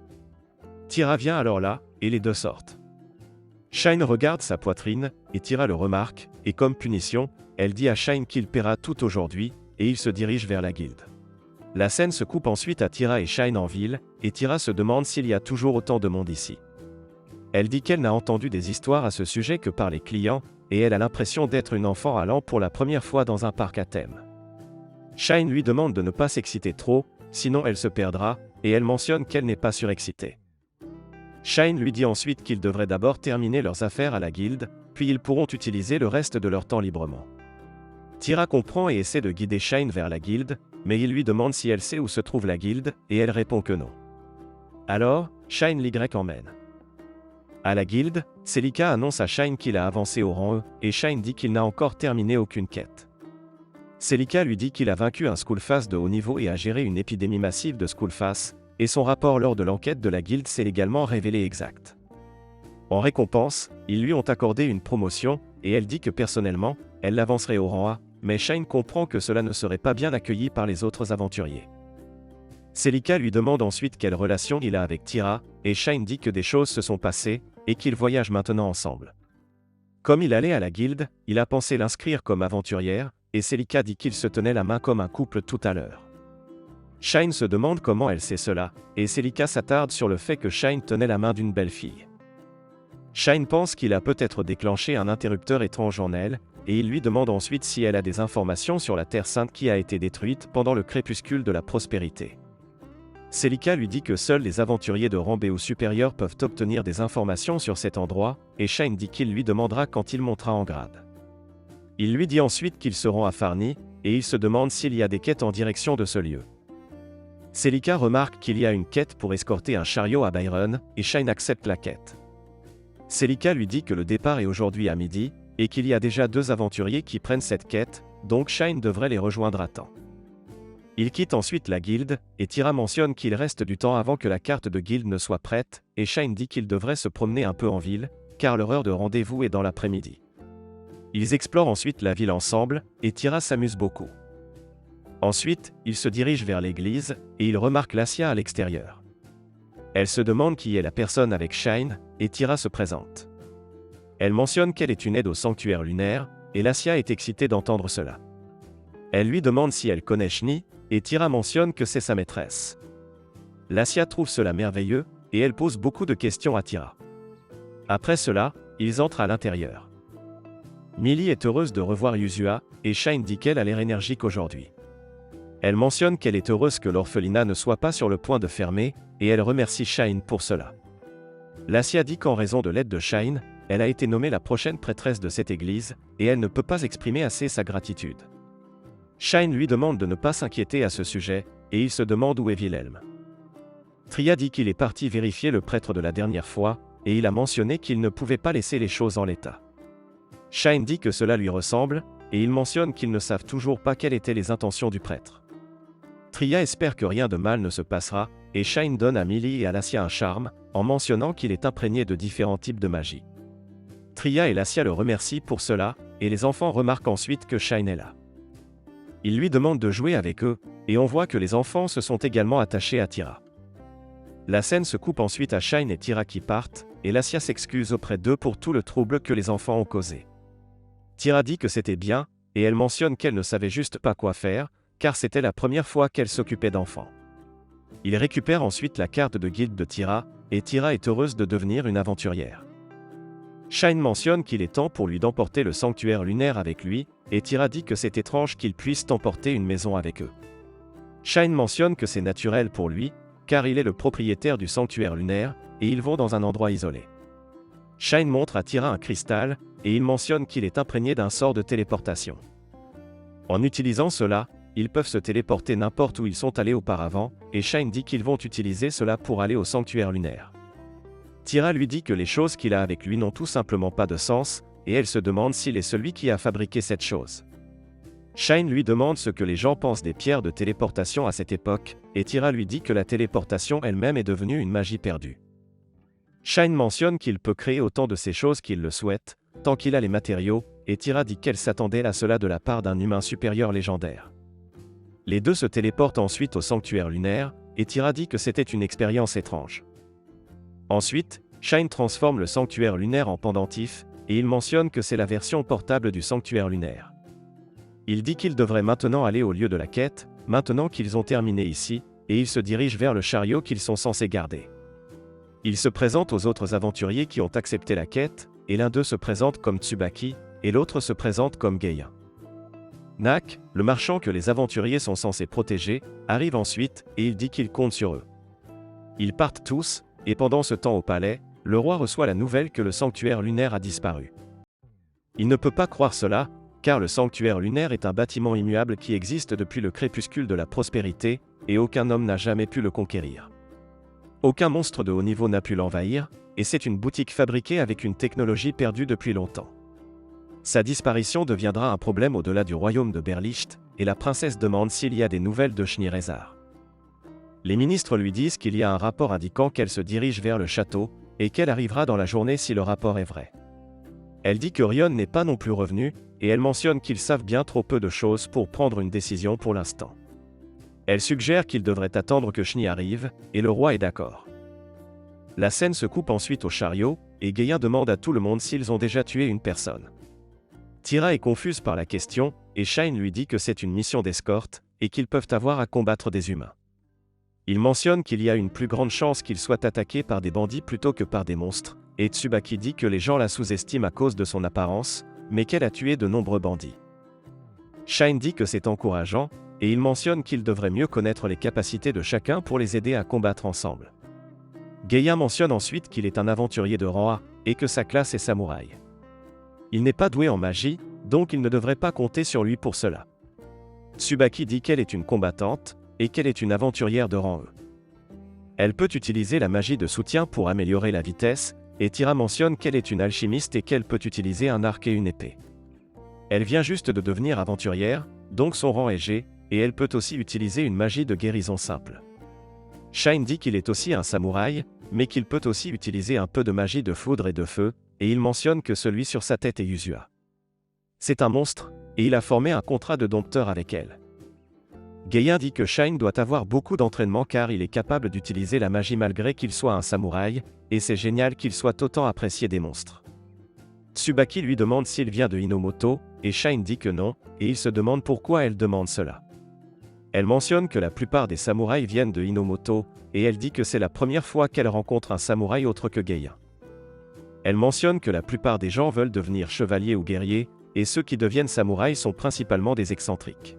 Tira vient alors là, et les deux sortent. Shine regarde sa poitrine, et Tira le remarque, et comme punition, elle dit à Shine qu'il paiera tout aujourd'hui, et il se dirige vers la guilde. La scène se coupe ensuite à Tira et Shine en ville, et Tira se demande s'il y a toujours autant de monde ici. Elle dit qu'elle n'a entendu des histoires à ce sujet que par les clients, et elle a l'impression d'être une enfant allant pour la première fois dans un parc à thème. Shine lui demande de ne pas s'exciter trop, sinon elle se perdra, et elle mentionne qu'elle n'est pas surexcitée. Shine lui dit ensuite qu'ils devraient d'abord terminer leurs affaires à la guilde, puis ils pourront utiliser le reste de leur temps librement. Tira comprend et essaie de guider Shine vers la guilde, mais il lui demande si elle sait où se trouve la guilde, et elle répond que non. Alors, Shine l'y emmène. À la guilde, Celica annonce à Shine qu'il a avancé au rang E, et Shine dit qu'il n'a encore terminé aucune quête. Celica lui dit qu'il a vaincu un Skullface de haut niveau et a géré une épidémie massive de Skullface, et son rapport lors de l'enquête de la guilde s'est également révélé exact. En récompense, ils lui ont accordé une promotion, et elle dit que personnellement, elle l'avancerait au rang A, mais Shine comprend que cela ne serait pas bien accueilli par les autres aventuriers. Celica lui demande ensuite quelle relation il a avec Tira, et Shine dit que des choses se sont passées, et qu'ils voyagent maintenant ensemble. Comme il allait à la guilde, il a pensé l'inscrire comme aventurière, et Celica dit qu'ils se tenaient la main comme un couple tout à l'heure. Shine se demande comment elle sait cela, et Celica s'attarde sur le fait que Shine tenait la main d'une belle fille. Shine pense qu'il a peut-être déclenché un interrupteur étrange en elle, et il lui demande ensuite si elle a des informations sur la Terre Sainte qui a été détruite pendant le crépuscule de la prospérité. Celica lui dit que seuls les aventuriers de rang B ou supérieur peuvent obtenir des informations sur cet endroit, et Shine dit qu'il lui demandera quand il montera en grade. Il lui dit ensuite qu'ils se rend à Farni, et il se demande s'il y a des quêtes en direction de ce lieu. Celica remarque qu'il y a une quête pour escorter un chariot à Byron, et Shine accepte la quête. Celica lui dit que le départ est aujourd'hui à midi, et qu'il y a déjà 2 aventuriers qui prennent cette quête, donc Shine devrait les rejoindre à temps. Il quitte ensuite la guilde, et Tira mentionne qu'il reste du temps avant que la carte de guilde ne soit prête, et Shine dit qu'il devrait se promener un peu en ville, car leur heure de rendez-vous est dans l'après-midi. Ils explorent ensuite la ville ensemble, et Tira s'amuse beaucoup. Ensuite, ils se dirigent vers l'église, et ils remarquent Lassia à l'extérieur. Elle se demande qui est la personne avec Shine, et Tira se présente. Elle mentionne qu'elle est une aide au sanctuaire lunaire, et Lassia est excitée d'entendre cela. Elle lui demande si elle connaît Shni, et Tira mentionne que c'est sa maîtresse. Lassia trouve cela merveilleux, et elle pose beaucoup de questions à Tira. Après cela, ils entrent à l'intérieur. Millie est heureuse de revoir Yuzua, et Shine dit qu'elle a l'air énergique aujourd'hui. Elle mentionne qu'elle est heureuse que l'orphelinat ne soit pas sur le point de fermer, et elle remercie Shine pour cela. Lassia dit qu'en raison de l'aide de Shine, elle a été nommée la prochaine prêtresse de cette église, et elle ne peut pas exprimer assez sa gratitude. Shine lui demande de ne pas s'inquiéter à ce sujet, et il se demande où est Wilhelm. Tria dit qu'il est parti vérifier le prêtre de la dernière fois, et il a mentionné qu'il ne pouvait pas laisser les choses en l'état. Shine dit que cela lui ressemble, et il mentionne qu'ils ne savent toujours pas quelles étaient les intentions du prêtre. Tria espère que rien de mal ne se passera, et Shine donne à Millie et à Lassia un charme, en mentionnant qu'il est imprégné de différents types de magie. Tria et Lassia le remercient pour cela, et les enfants remarquent ensuite que Shine est là. Ils lui demandent de jouer avec eux, et on voit que les enfants se sont également attachés à Tira. La scène se coupe ensuite à Shine et Tira qui partent, et Lassia s'excuse auprès d'eux pour tout le trouble que les enfants ont causé. Tira dit que c'était bien, et elle mentionne qu'elle ne savait juste pas quoi faire, car c'était la première fois qu'elle s'occupait d'enfants. Il récupère ensuite la carte de guilde de Tira, et Tira est heureuse de devenir une aventurière. Shine mentionne qu'il est temps pour lui d'emporter le sanctuaire lunaire avec lui, et Tira dit que c'est étrange qu'il puisse emporter une maison avec eux. Shine mentionne que c'est naturel pour lui, car il est le propriétaire du sanctuaire lunaire, et ils vont dans un endroit isolé. Shine montre à Tira un cristal, et il mentionne qu'il est imprégné d'un sort de téléportation. En utilisant cela, ils peuvent se téléporter n'importe où ils sont allés auparavant, et Shine dit qu'ils vont utiliser cela pour aller au sanctuaire lunaire. Tira lui dit que les choses qu'il a avec lui n'ont tout simplement pas de sens, et elle se demande s'il est celui qui a fabriqué cette chose. Shine lui demande ce que les gens pensent des pierres de téléportation à cette époque, et Tira lui dit que la téléportation elle-même est devenue une magie perdue. Shine mentionne qu'il peut créer autant de ces choses qu'il le souhaite, tant qu'il a les matériaux, et Tira dit qu'elle s'attendait à cela de la part d'un humain supérieur légendaire. Les deux se téléportent ensuite au sanctuaire lunaire, et Tira dit que c'était une expérience étrange. Ensuite, Shine transforme le sanctuaire lunaire en pendentif, et il mentionne que c'est la version portable du sanctuaire lunaire. Il dit qu'ils devraient maintenant aller au lieu de la quête, maintenant qu'ils ont terminé ici, et ils se dirigent vers le chariot qu'ils sont censés garder. Ils se présentent aux autres aventuriers qui ont accepté la quête, et l'un d'eux se présente comme Tsubaki, et l'autre se présente comme Geiya. Nak, le marchand que les aventuriers sont censés protéger, arrive ensuite, et il dit qu'il compte sur eux. Ils partent tous, et pendant ce temps au palais, le roi reçoit la nouvelle que le sanctuaire lunaire a disparu. Il ne peut pas croire cela, car le sanctuaire lunaire est un bâtiment immuable qui existe depuis le crépuscule de la prospérité, et aucun homme n'a jamais pu le conquérir. Aucun monstre de haut niveau n'a pu l'envahir, et c'est une boutique fabriquée avec une technologie perdue depuis longtemps. Sa disparition deviendra un problème au-delà du royaume de Berlicht, et la princesse demande s'il y a des nouvelles de Schneerezar. Les ministres lui disent qu'il y a un rapport indiquant qu'elle se dirige vers le château, et qu'elle arrivera dans la journée si le rapport est vrai. Elle dit que Rion n'est pas non plus revenu, et elle mentionne qu'ils savent bien trop peu de choses pour prendre une décision pour l'instant. Elle suggère qu'ils devraient attendre que Schnee arrive, et le roi est d'accord. La scène se coupe ensuite au chariot, et Geiya demande à tout le monde s'ils ont déjà tué une personne. Tira est confuse par la question, et Shine lui dit que c'est une mission d'escorte, et qu'ils peuvent avoir à combattre des humains. Il mentionne qu'il y a une plus grande chance qu'ils soient attaqués par des bandits plutôt que par des monstres, et Tsubaki dit que les gens la sous-estiment à cause de son apparence, mais qu'elle a tué de nombreux bandits. Shine dit que c'est encourageant, et il mentionne qu'il devrait mieux connaître les capacités de chacun pour les aider à combattre ensemble. Geiya mentionne ensuite qu'il est un aventurier de rang A, et que sa classe est samouraï. Il n'est pas doué en magie, donc il ne devrait pas compter sur lui pour cela. Tsubaki dit qu'elle est une combattante, et qu'elle est une aventurière de rang E. Elle peut utiliser la magie de soutien pour améliorer la vitesse, et Tira mentionne qu'elle est une alchimiste et qu'elle peut utiliser un arc et une épée. Elle vient juste de devenir aventurière, donc son rang est G, et elle peut aussi utiliser une magie de guérison simple. Shine dit qu'il est aussi un samouraï, mais qu'il peut aussi utiliser un peu de magie de foudre et de feu, et il mentionne que celui sur sa tête est Yuzua. C'est un monstre, et il a formé un contrat de dompteur avec elle. Geiya dit que Shine doit avoir beaucoup d'entraînement car il est capable d'utiliser la magie malgré qu'il soit un samouraï, et c'est génial qu'il soit autant apprécié des monstres. Tsubaki lui demande s'il vient de Hinomoto, et Shine dit que non, et il se demande pourquoi elle demande cela. Elle mentionne que la plupart des samouraïs viennent de Hinomoto, et elle dit que c'est la première fois qu'elle rencontre un samouraï autre que Geiya. Elle mentionne que la plupart des gens veulent devenir chevaliers ou guerriers, et ceux qui deviennent samouraïs sont principalement des excentriques.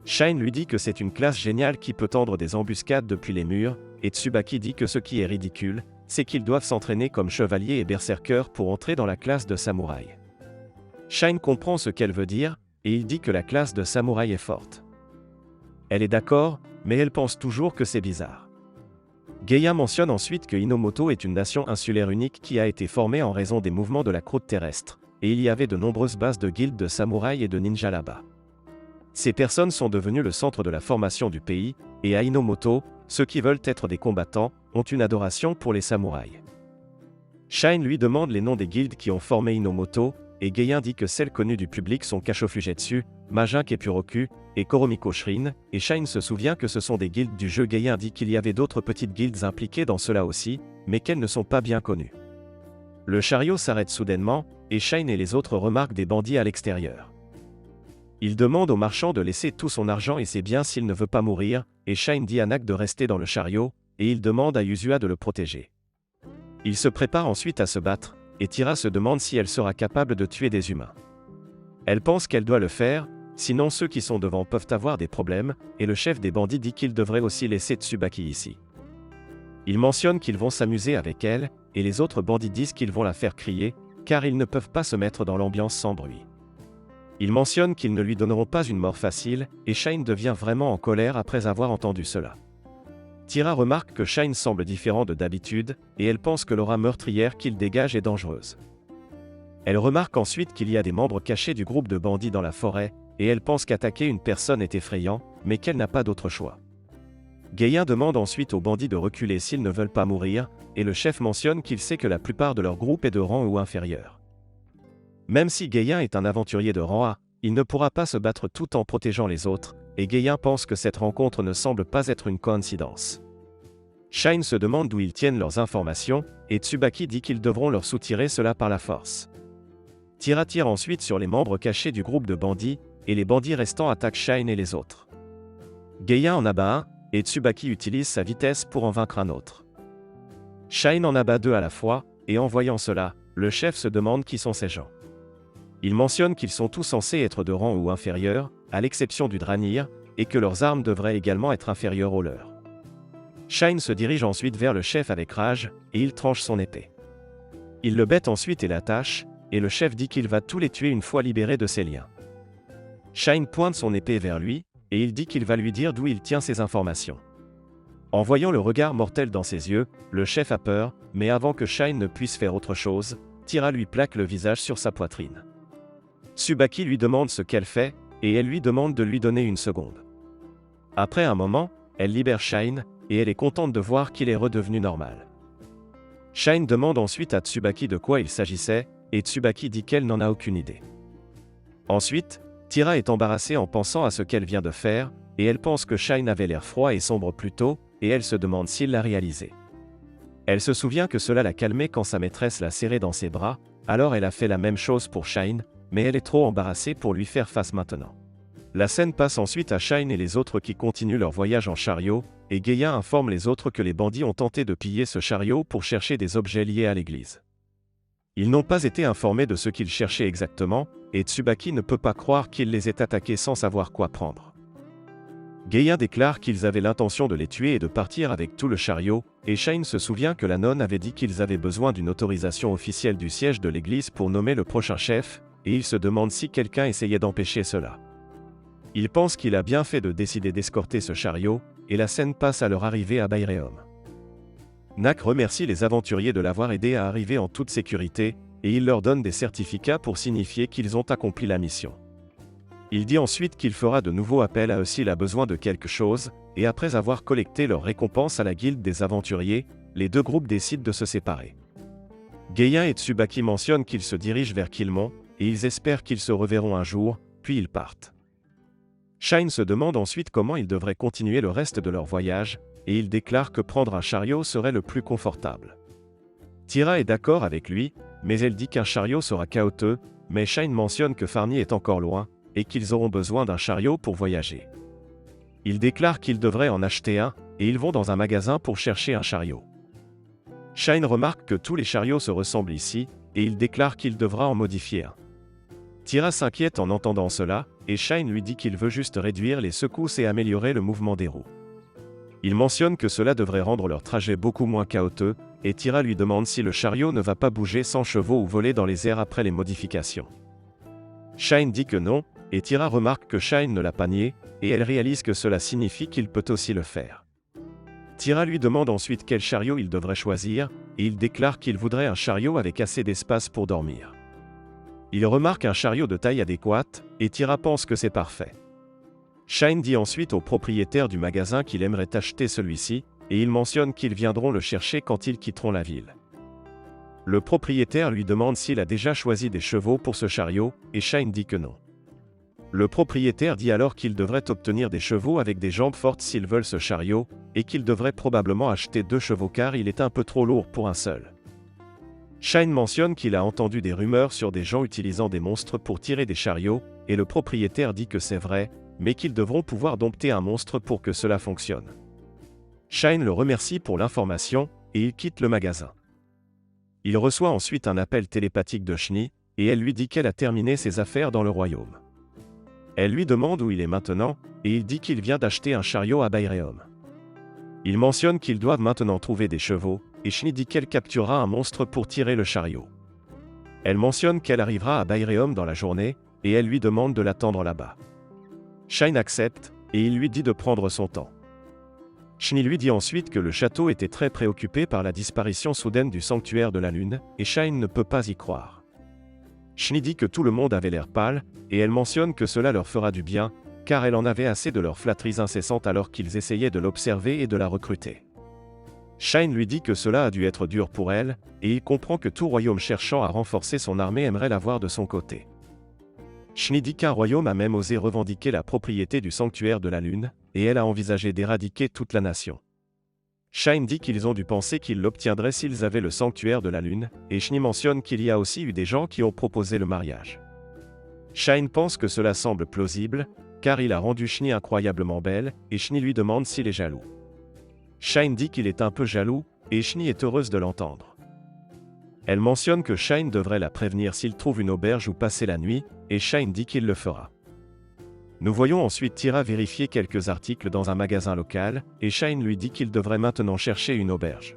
Shine lui dit que c'est une classe géniale qui peut tendre des embuscades depuis les murs, et Tsubaki dit que ce qui est ridicule, c'est qu'ils doivent s'entraîner comme chevaliers et berserkers pour entrer dans la classe de samouraï. Shine comprend ce qu'elle veut dire, et il dit que la classe de samouraï est forte. Elle est d'accord, mais elle pense toujours que c'est bizarre. Geiya mentionne ensuite que Hinomoto est une nation insulaire unique qui a été formée en raison des mouvements de la croûte terrestre, et il y avait de nombreuses bases de guildes de samouraïs et de ninjas là-bas. Ces personnes sont devenues le centre de la formation du pays, et à Hinomoto, ceux qui veulent être des combattants ont une adoration pour les samouraïs. Shine lui demande les noms des guildes qui ont formé Hinomoto, et Geiya dit que celles connues du public sont Kashofujetsu, Majin Keppuroku, et Koromiko Shrine, et Shine se souvient que ce sont des guildes du jeu. Geiya dit qu'il y avait d'autres petites guildes impliquées dans cela aussi, mais qu'elles ne sont pas bien connues. Le chariot s'arrête soudainement, et Shine et les autres remarquent des bandits à l'extérieur. Il demande au marchand de laisser tout son argent et ses biens s'il ne veut pas mourir, et Shine dit à Nak de rester dans le chariot, et il demande à Yuzua de le protéger. Il se prépare ensuite à se battre, et Tira se demande si elle sera capable de tuer des humains. Elle pense qu'elle doit le faire, sinon ceux qui sont devant peuvent avoir des problèmes, et le chef des bandits dit qu'il devrait aussi laisser Tsubaki ici. Ils mentionnent qu'ils vont s'amuser avec elle, et les autres bandits disent qu'ils vont la faire crier, car ils ne peuvent pas se mettre dans l'ambiance sans bruit. Ils mentionnent qu'ils ne lui donneront pas une mort facile, et Shine devient vraiment en colère après avoir entendu cela. Tira remarque que Shine semble différent de d'habitude, et elle pense que l'aura meurtrière qu'il dégage est dangereuse. Elle remarque ensuite qu'il y a des membres cachés du groupe de bandits dans la forêt, et elle pense qu'attaquer une personne est effrayant, mais qu'elle n'a pas d'autre choix. Gaïen demande ensuite aux bandits de reculer s'ils ne veulent pas mourir, et le chef mentionne qu'il sait que la plupart de leur groupe est de rang ou inférieur. Même si Gaïen est un aventurier de rang A, il ne pourra pas se battre tout en protégeant les autres, et Gaïen pense que cette rencontre ne semble pas être une coïncidence. Shine se demande d'où ils tiennent leurs informations, et Tsubaki dit qu'ils devront leur soutirer cela par la force. Tira tire ensuite sur les membres cachés du groupe de bandits, et les bandits restants attaquent Shine et les autres. Gaïen en abat un, et Tsubaki utilise sa vitesse pour en vaincre un autre. Shine en abat deux à la fois, et en voyant cela, le chef se demande qui sont ces gens. Il mentionne qu'ils sont tous censés être de rang ou inférieur, à l'exception du Dranir, et que leurs armes devraient également être inférieures aux leurs. Shine se dirige ensuite vers le chef avec rage, et il tranche son épée. Il le bête ensuite et l'attache, et le chef dit qu'il va tous les tuer une fois libéré de ses liens. Shine pointe son épée vers lui, et il dit qu'il va lui dire d'où il tient ses informations. En voyant le regard mortel dans ses yeux, le chef a peur, mais avant que Shine ne puisse faire autre chose, Tira lui plaque le visage sur sa poitrine. Tsubaki lui demande ce qu'elle fait, et elle lui demande de lui donner une seconde. Après un moment, elle libère Shine, et elle est contente de voir qu'il est redevenu normal. Shine demande ensuite à Tsubaki de quoi il s'agissait, et Tsubaki dit qu'elle n'en a aucune idée. Ensuite, Tira est embarrassée en pensant à ce qu'elle vient de faire, et elle pense que Shine avait l'air froid et sombre plus tôt, et elle se demande s'il l'a réalisé. Elle se souvient que cela l'a calmée quand sa maîtresse l'a serré dans ses bras, alors elle a fait la même chose pour Shine, mais elle est trop embarrassée pour lui faire face maintenant. La scène passe ensuite à Shine et les autres qui continuent leur voyage en chariot, et Gaïen informe les autres que les bandits ont tenté de piller ce chariot pour chercher des objets liés à l'église. Ils n'ont pas été informés de ce qu'ils cherchaient exactement, et Tsubaki ne peut pas croire qu'ils les aient attaqués sans savoir quoi prendre. Gaïen déclare qu'ils avaient l'intention de les tuer et de partir avec tout le chariot, et Shine se souvient que la nonne avait dit qu'ils avaient besoin d'une autorisation officielle du siège de l'église pour nommer le prochain chef, et il se demande si quelqu'un essayait d'empêcher cela. Il pense qu'il a bien fait de décider d'escorter ce chariot, et la scène passe à leur arrivée à Baireum. Nak remercie les aventuriers de l'avoir aidé à arriver en toute sécurité, et il leur donne des certificats pour signifier qu'ils ont accompli la mission. Il dit ensuite qu'il fera de nouveau appel à eux s'il a besoin de quelque chose, et après avoir collecté leur récompense à la guilde des aventuriers, les deux groupes décident de se séparer. Gaïen et Tsubaki mentionnent qu'ils se dirigent vers Kilmon, et ils espèrent qu'ils se reverront un jour, puis ils partent. Shine se demande ensuite comment ils devraient continuer le reste de leur voyage, et il déclare que prendre un chariot serait le plus confortable. Tira est d'accord avec lui, mais elle dit qu'un chariot sera chaotique, mais Shine mentionne que Farni est encore loin, et qu'ils auront besoin d'un chariot pour voyager. Il déclare qu'ils devraient en acheter un, et ils vont dans un magasin pour chercher un chariot. Shine remarque que tous les chariots se ressemblent ici, et il déclare qu'il devra en modifier un. Tira s'inquiète en entendant cela, et Shine lui dit qu'il veut juste réduire les secousses et améliorer le mouvement des roues. Il mentionne que cela devrait rendre leur trajet beaucoup moins chaotique, et Tira lui demande si le chariot ne va pas bouger sans chevaux ou voler dans les airs après les modifications. Shine dit que non, et Tira remarque que Shine ne l'a pas nié, et elle réalise que cela signifie qu'il peut aussi le faire. Tira lui demande ensuite quel chariot il devrait choisir, et il déclare qu'il voudrait un chariot avec assez d'espace pour dormir. Il remarque un chariot de taille adéquate, et Tira pense que c'est parfait. Shine dit ensuite au propriétaire du magasin qu'il aimerait acheter celui-ci, et il mentionne qu'ils viendront le chercher quand ils quitteront la ville. Le propriétaire lui demande s'il a déjà choisi des chevaux pour ce chariot, et Shine dit que non. Le propriétaire dit alors qu'ils devraient obtenir des chevaux avec des jambes fortes s'ils veulent ce chariot, et qu'ils devraient probablement acheter 2 chevaux car il est un peu trop lourd pour un seul. Shine mentionne qu'il a entendu des rumeurs sur des gens utilisant des monstres pour tirer des chariots, et le propriétaire dit que c'est vrai, mais qu'ils devront pouvoir dompter un monstre pour que cela fonctionne. Shine le remercie pour l'information, et il quitte le magasin. Il reçoit ensuite un appel télépathique de Shni, et elle lui dit qu'elle a terminé ses affaires dans le royaume. Elle lui demande où il est maintenant, et il dit qu'il vient d'acheter un chariot à Baireum. Ils mentionnent qu'ils doivent maintenant trouver des chevaux, et Shni dit qu'elle capturera un monstre pour tirer le chariot. Elle mentionne qu'elle arrivera à Bayreum dans la journée, et elle lui demande de l'attendre là-bas. Shine accepte, et il lui dit de prendre son temps. Shni lui dit ensuite que le château était très préoccupé par la disparition soudaine du sanctuaire de la lune, et Shine ne peut pas y croire. Shni dit que tout le monde avait l'air pâle, et elle mentionne que cela leur fera du bien, car elle en avait assez de leurs flatteries incessantes alors qu'ils essayaient de l'observer et de la recruter. Shine lui dit que cela a dû être dur pour elle, et il comprend que tout royaume cherchant à renforcer son armée aimerait l'avoir de son côté. Shni dit qu'un royaume a même osé revendiquer la propriété du sanctuaire de la lune, et elle a envisagé d'éradiquer toute la nation. Shine dit qu'ils ont dû penser qu'ils l'obtiendraient s'ils avaient le sanctuaire de la lune, et Shni mentionne qu'il y a aussi eu des gens qui ont proposé le mariage. Shine pense que cela semble plausible, car il a rendu Shni incroyablement belle, et Shni lui demande s'il est jaloux. Shine dit qu'il est un peu jaloux, et Shni est heureuse de l'entendre. Elle mentionne que Shine devrait la prévenir s'il trouve une auberge où passer la nuit, et Shine dit qu'il le fera. Nous voyons ensuite Tira vérifier quelques articles dans un magasin local, et Shine lui dit qu'il devrait maintenant chercher une auberge.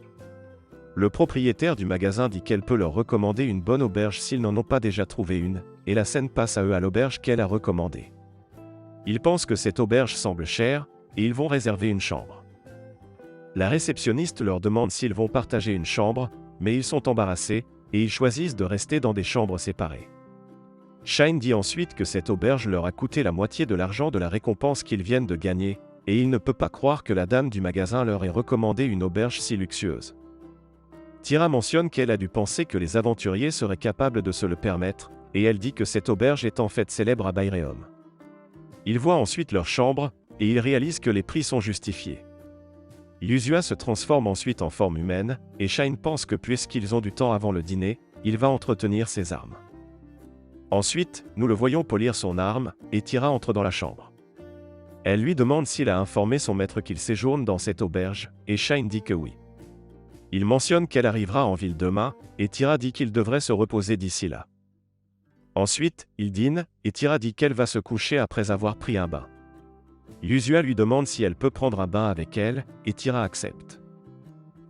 Le propriétaire du magasin dit qu'elle peut leur recommander une bonne auberge s'ils n'en ont pas déjà trouvé une, et la scène passe à eux à l'auberge qu'elle a recommandée. Ils pensent que cette auberge semble chère, et ils vont réserver une chambre. La réceptionniste leur demande s'ils vont partager une chambre, mais ils sont embarrassés, et ils choisissent de rester dans des chambres séparées. Shine dit ensuite que cette auberge leur a coûté la moitié de l'argent de la récompense qu'ils viennent de gagner, et il ne peut pas croire que la dame du magasin leur ait recommandé une auberge si luxueuse. Tira mentionne qu'elle a dû penser que les aventuriers seraient capables de se le permettre, et elle dit que cette auberge est en fait célèbre à Bayreum. Ils voient ensuite leur chambre, et ils réalisent que les prix sont justifiés. Yuzua se transforme ensuite en forme humaine, et Shine pense que puisqu'ils ont du temps avant le dîner, il va entretenir ses armes. Ensuite, nous le voyons polir son arme, et Tira entre dans la chambre. Elle lui demande s'il a informé son maître qu'il séjourne dans cette auberge, et Shine dit que oui. Il mentionne qu'elle arrivera en ville demain, et Tira dit qu'il devrait se reposer d'ici là. Ensuite, il dîne, et Tira dit qu'elle va se coucher après avoir pris un bain. Yuzua lui demande si elle peut prendre un bain avec elle, et Tira accepte.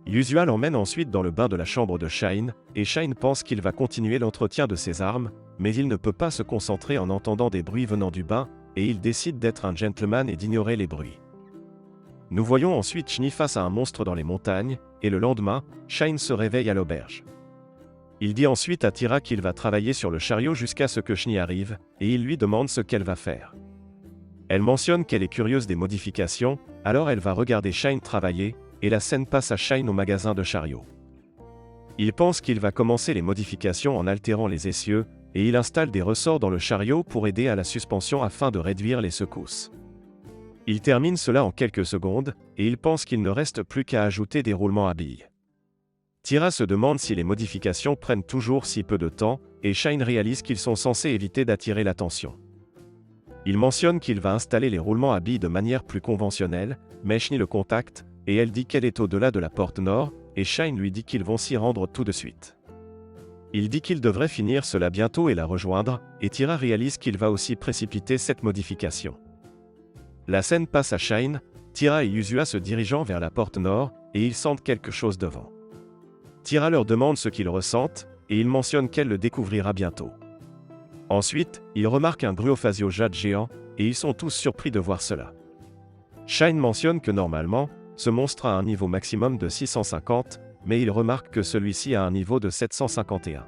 Yuzua l'emmène ensuite dans le bain de la chambre de Shine, et Shine pense qu'il va continuer l'entretien de ses armes, mais il ne peut pas se concentrer en entendant des bruits venant du bain, et il décide d'être un gentleman et d'ignorer les bruits. Nous voyons ensuite Shni face à un monstre dans les montagnes, et le lendemain, Shine se réveille à l'auberge. Il dit ensuite à Tira qu'il va travailler sur le chariot jusqu'à ce que Shni arrive, et il lui demande ce qu'elle va faire. Elle mentionne qu'elle est curieuse des modifications, alors elle va regarder Shine travailler, et la scène passe à Shine au magasin de chariot. Il pense qu'il va commencer les modifications en altérant les essieux, et il installe des ressorts dans le chariot pour aider à la suspension afin de réduire les secousses. Il termine cela en quelques secondes, et il pense qu'il ne reste plus qu'à ajouter des roulements à billes. Tira se demande si les modifications prennent toujours si peu de temps, et Shine réalise qu'ils sont censés éviter d'attirer l'attention. Il mentionne qu'il va installer les roulements à billes de manière plus conventionnelle, mais Shni le contacte, et elle dit qu'elle est au-delà de la porte nord, et Shine lui dit qu'ils vont s'y rendre tout de suite. Il dit qu'il devrait finir cela bientôt et la rejoindre, et Tira réalise qu'il va aussi précipiter cette modification. La scène passe à Shine, Tira et Yuzua se dirigeant vers la porte nord, et ils sentent quelque chose devant. Tira leur demande ce qu'ils ressentent, et il mentionne qu'elle le découvrira bientôt. Ensuite, ils remarquent un Gruophasiojade géant, et ils sont tous surpris de voir cela. Shine mentionne que normalement, ce monstre a un niveau maximum de 650, mais il remarque que celui-ci a un niveau de 751.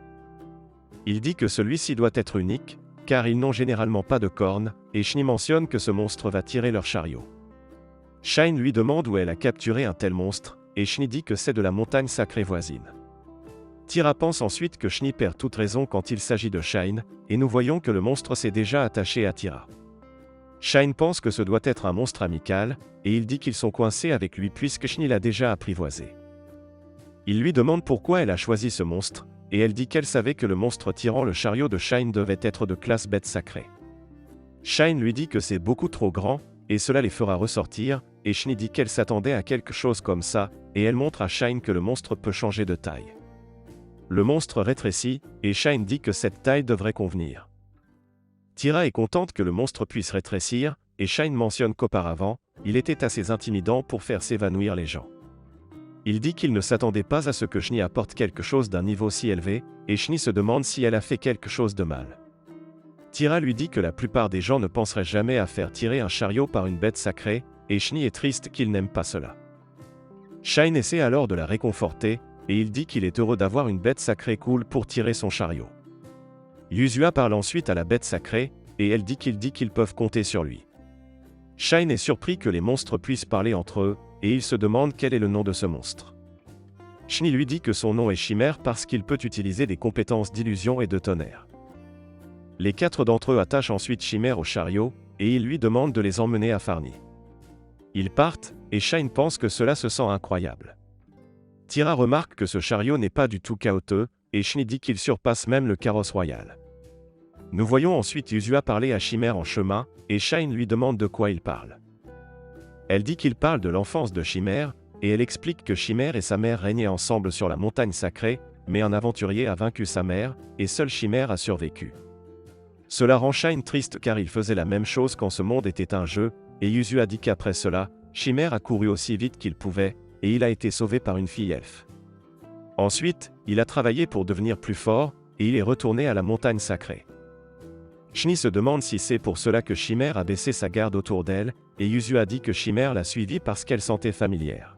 Il dit que celui-ci doit être unique, car ils n'ont généralement pas de cornes, et Shni mentionne que ce monstre va tirer leur chariot. Shine lui demande où elle a capturé un tel monstre, et Shni dit que c'est de la montagne sacrée voisine. Tira pense ensuite que Shni perd toute raison quand il s'agit de Shine, et nous voyons que le monstre s'est déjà attaché à Tira. Shine pense que ce doit être un monstre amical, et il dit qu'ils sont coincés avec lui puisque Shni l'a déjà apprivoisé. Il lui demande pourquoi elle a choisi ce monstre, et elle dit qu'elle savait que le monstre tirant le chariot de Shine devait être de classe bête sacrée. Shine lui dit que c'est beaucoup trop grand, et cela les fera ressortir, et Shni dit qu'elle s'attendait à quelque chose comme ça, et elle montre à Shine que le monstre peut changer de taille. Le monstre rétrécit, et Shine dit que cette taille devrait convenir. Tira est contente que le monstre puisse rétrécir, et Shine mentionne qu'auparavant, il était assez intimidant pour faire s'évanouir les gens. Il dit qu'il ne s'attendait pas à ce que Shni apporte quelque chose d'un niveau si élevé, et Shni se demande si elle a fait quelque chose de mal. Tira lui dit que la plupart des gens ne penseraient jamais à faire tirer un chariot par une bête sacrée, et Shni est triste qu'il n'aime pas cela. Shine essaie alors de la réconforter, et il dit qu'il est heureux d'avoir une bête sacrée cool pour tirer son chariot. Yuzua parle ensuite à la bête sacrée, et elle dit qu'ils peuvent compter sur lui. Shine est surpris que les monstres puissent parler entre eux, et il se demande quel est le nom de ce monstre. Shni lui dit que son nom est Chimère parce qu'il peut utiliser des compétences d'illusion et de tonnerre. Les 4 d'entre eux attachent ensuite Chimère au chariot, et ils lui demandent de les emmener à Farni. Ils partent, et Shine pense que cela se sent incroyable. Tira remarque que ce chariot n'est pas du tout chaotique, et Shni dit qu'il surpasse même le carrosse royal. Nous voyons ensuite Yuzua parler à Chimère en chemin, et Shine lui demande de quoi il parle. Elle dit qu'il parle de l'enfance de Chimère, et elle explique que Chimère et sa mère régnaient ensemble sur la montagne sacrée, mais un aventurier a vaincu sa mère, et seule Chimère a survécu. Cela rend Shine triste car il faisait la même chose quand ce monde était un jeu, et Yuzua dit qu'après cela, Chimère a couru aussi vite qu'il pouvait, et il a été sauvé par une fille elfe. Ensuite, il a travaillé pour devenir plus fort, et il est retourné à la montagne sacrée. Shni se demande si c'est pour cela que Chimère a baissé sa garde autour d'elle, et Yuzua dit que Chimère l'a suivie parce qu'elle sentait familière.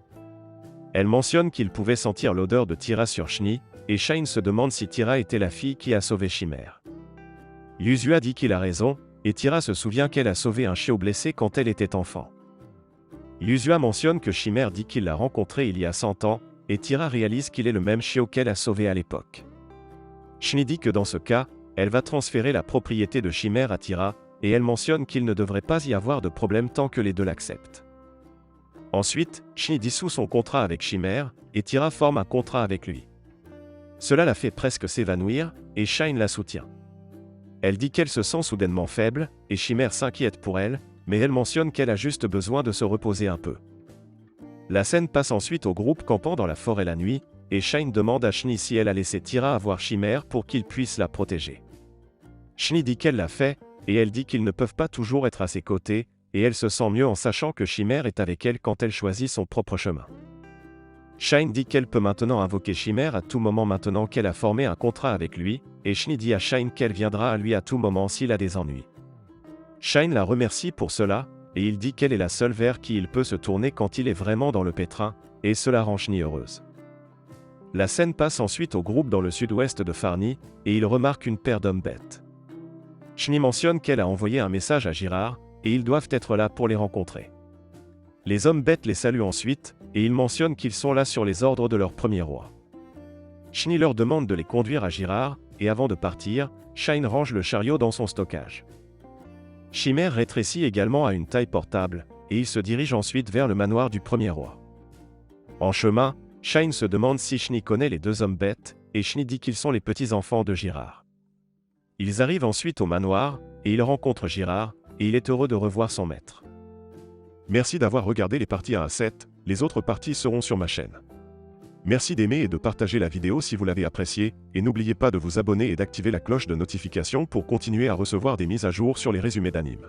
Elle mentionne qu'il pouvait sentir l'odeur de Tira sur Shni, et Shine se demande si Tira était la fille qui a sauvé Chimère. Yuzua dit qu'il a raison, et Tira se souvient qu'elle a sauvé un chiot blessé quand elle était enfant. Yuzua mentionne que Chimère dit qu'il l'a rencontré il y a 100 ans, et Tira réalise qu'il est le même chiot qu'elle a sauvé à l'époque. Shni dit que dans ce cas, elle va transférer la propriété de Chimère à Tira, et elle mentionne qu'il ne devrait pas y avoir de problème tant que les deux l'acceptent. Ensuite, Shni dissout son contrat avec Chimère, et Tira forme un contrat avec lui. Cela la fait presque s'évanouir, et Shine la soutient. Elle dit qu'elle se sent soudainement faible, et Chimère s'inquiète pour elle, mais elle mentionne qu'elle a juste besoin de se reposer un peu. La scène passe ensuite au groupe campant dans la forêt la nuit, et Shine demande à Shni si elle a laissé Tira avoir Chimère pour qu'il puisse la protéger. Shni dit qu'elle l'a fait, et elle dit qu'ils ne peuvent pas toujours être à ses côtés, et elle se sent mieux en sachant que Chimère est avec elle quand elle choisit son propre chemin. Shine dit qu'elle peut maintenant invoquer Chimère à tout moment maintenant qu'elle a formé un contrat avec lui, et Shni dit à Shine qu'elle viendra à lui à tout moment s'il a des ennuis. Shine la remercie pour cela, et il dit qu'elle est la seule vers qui il peut se tourner quand il est vraiment dans le pétrin, et cela rend Shni heureuse. La scène passe ensuite au groupe dans le sud-ouest de Farni, et il remarque une paire d'hommes bêtes. Shni mentionne qu'elle a envoyé un message à Girard, et ils doivent être là pour les rencontrer. Les hommes bêtes les saluent ensuite, et ils mentionnent qu'ils sont là sur les ordres de leur premier roi. Shni leur demande de les conduire à Girard, et avant de partir, Shine range le chariot dans son stockage. Chimère rétrécit également à une taille portable, et il se dirige ensuite vers le manoir du premier roi. En chemin, Shine se demande si Shni connaît les 2 hommes bêtes, et Shni dit qu'ils sont les petits-enfants de Girard. Ils arrivent ensuite au manoir, et ils rencontrent Girard, et il est heureux de revoir son maître. Merci d'avoir regardé les parties 1 à 7, les autres parties seront sur ma chaîne. Merci d'aimer et de partager la vidéo si vous l'avez appréciée, et n'oubliez pas de vous abonner et d'activer la cloche de notification pour continuer à recevoir des mises à jour sur les résumés d'animes.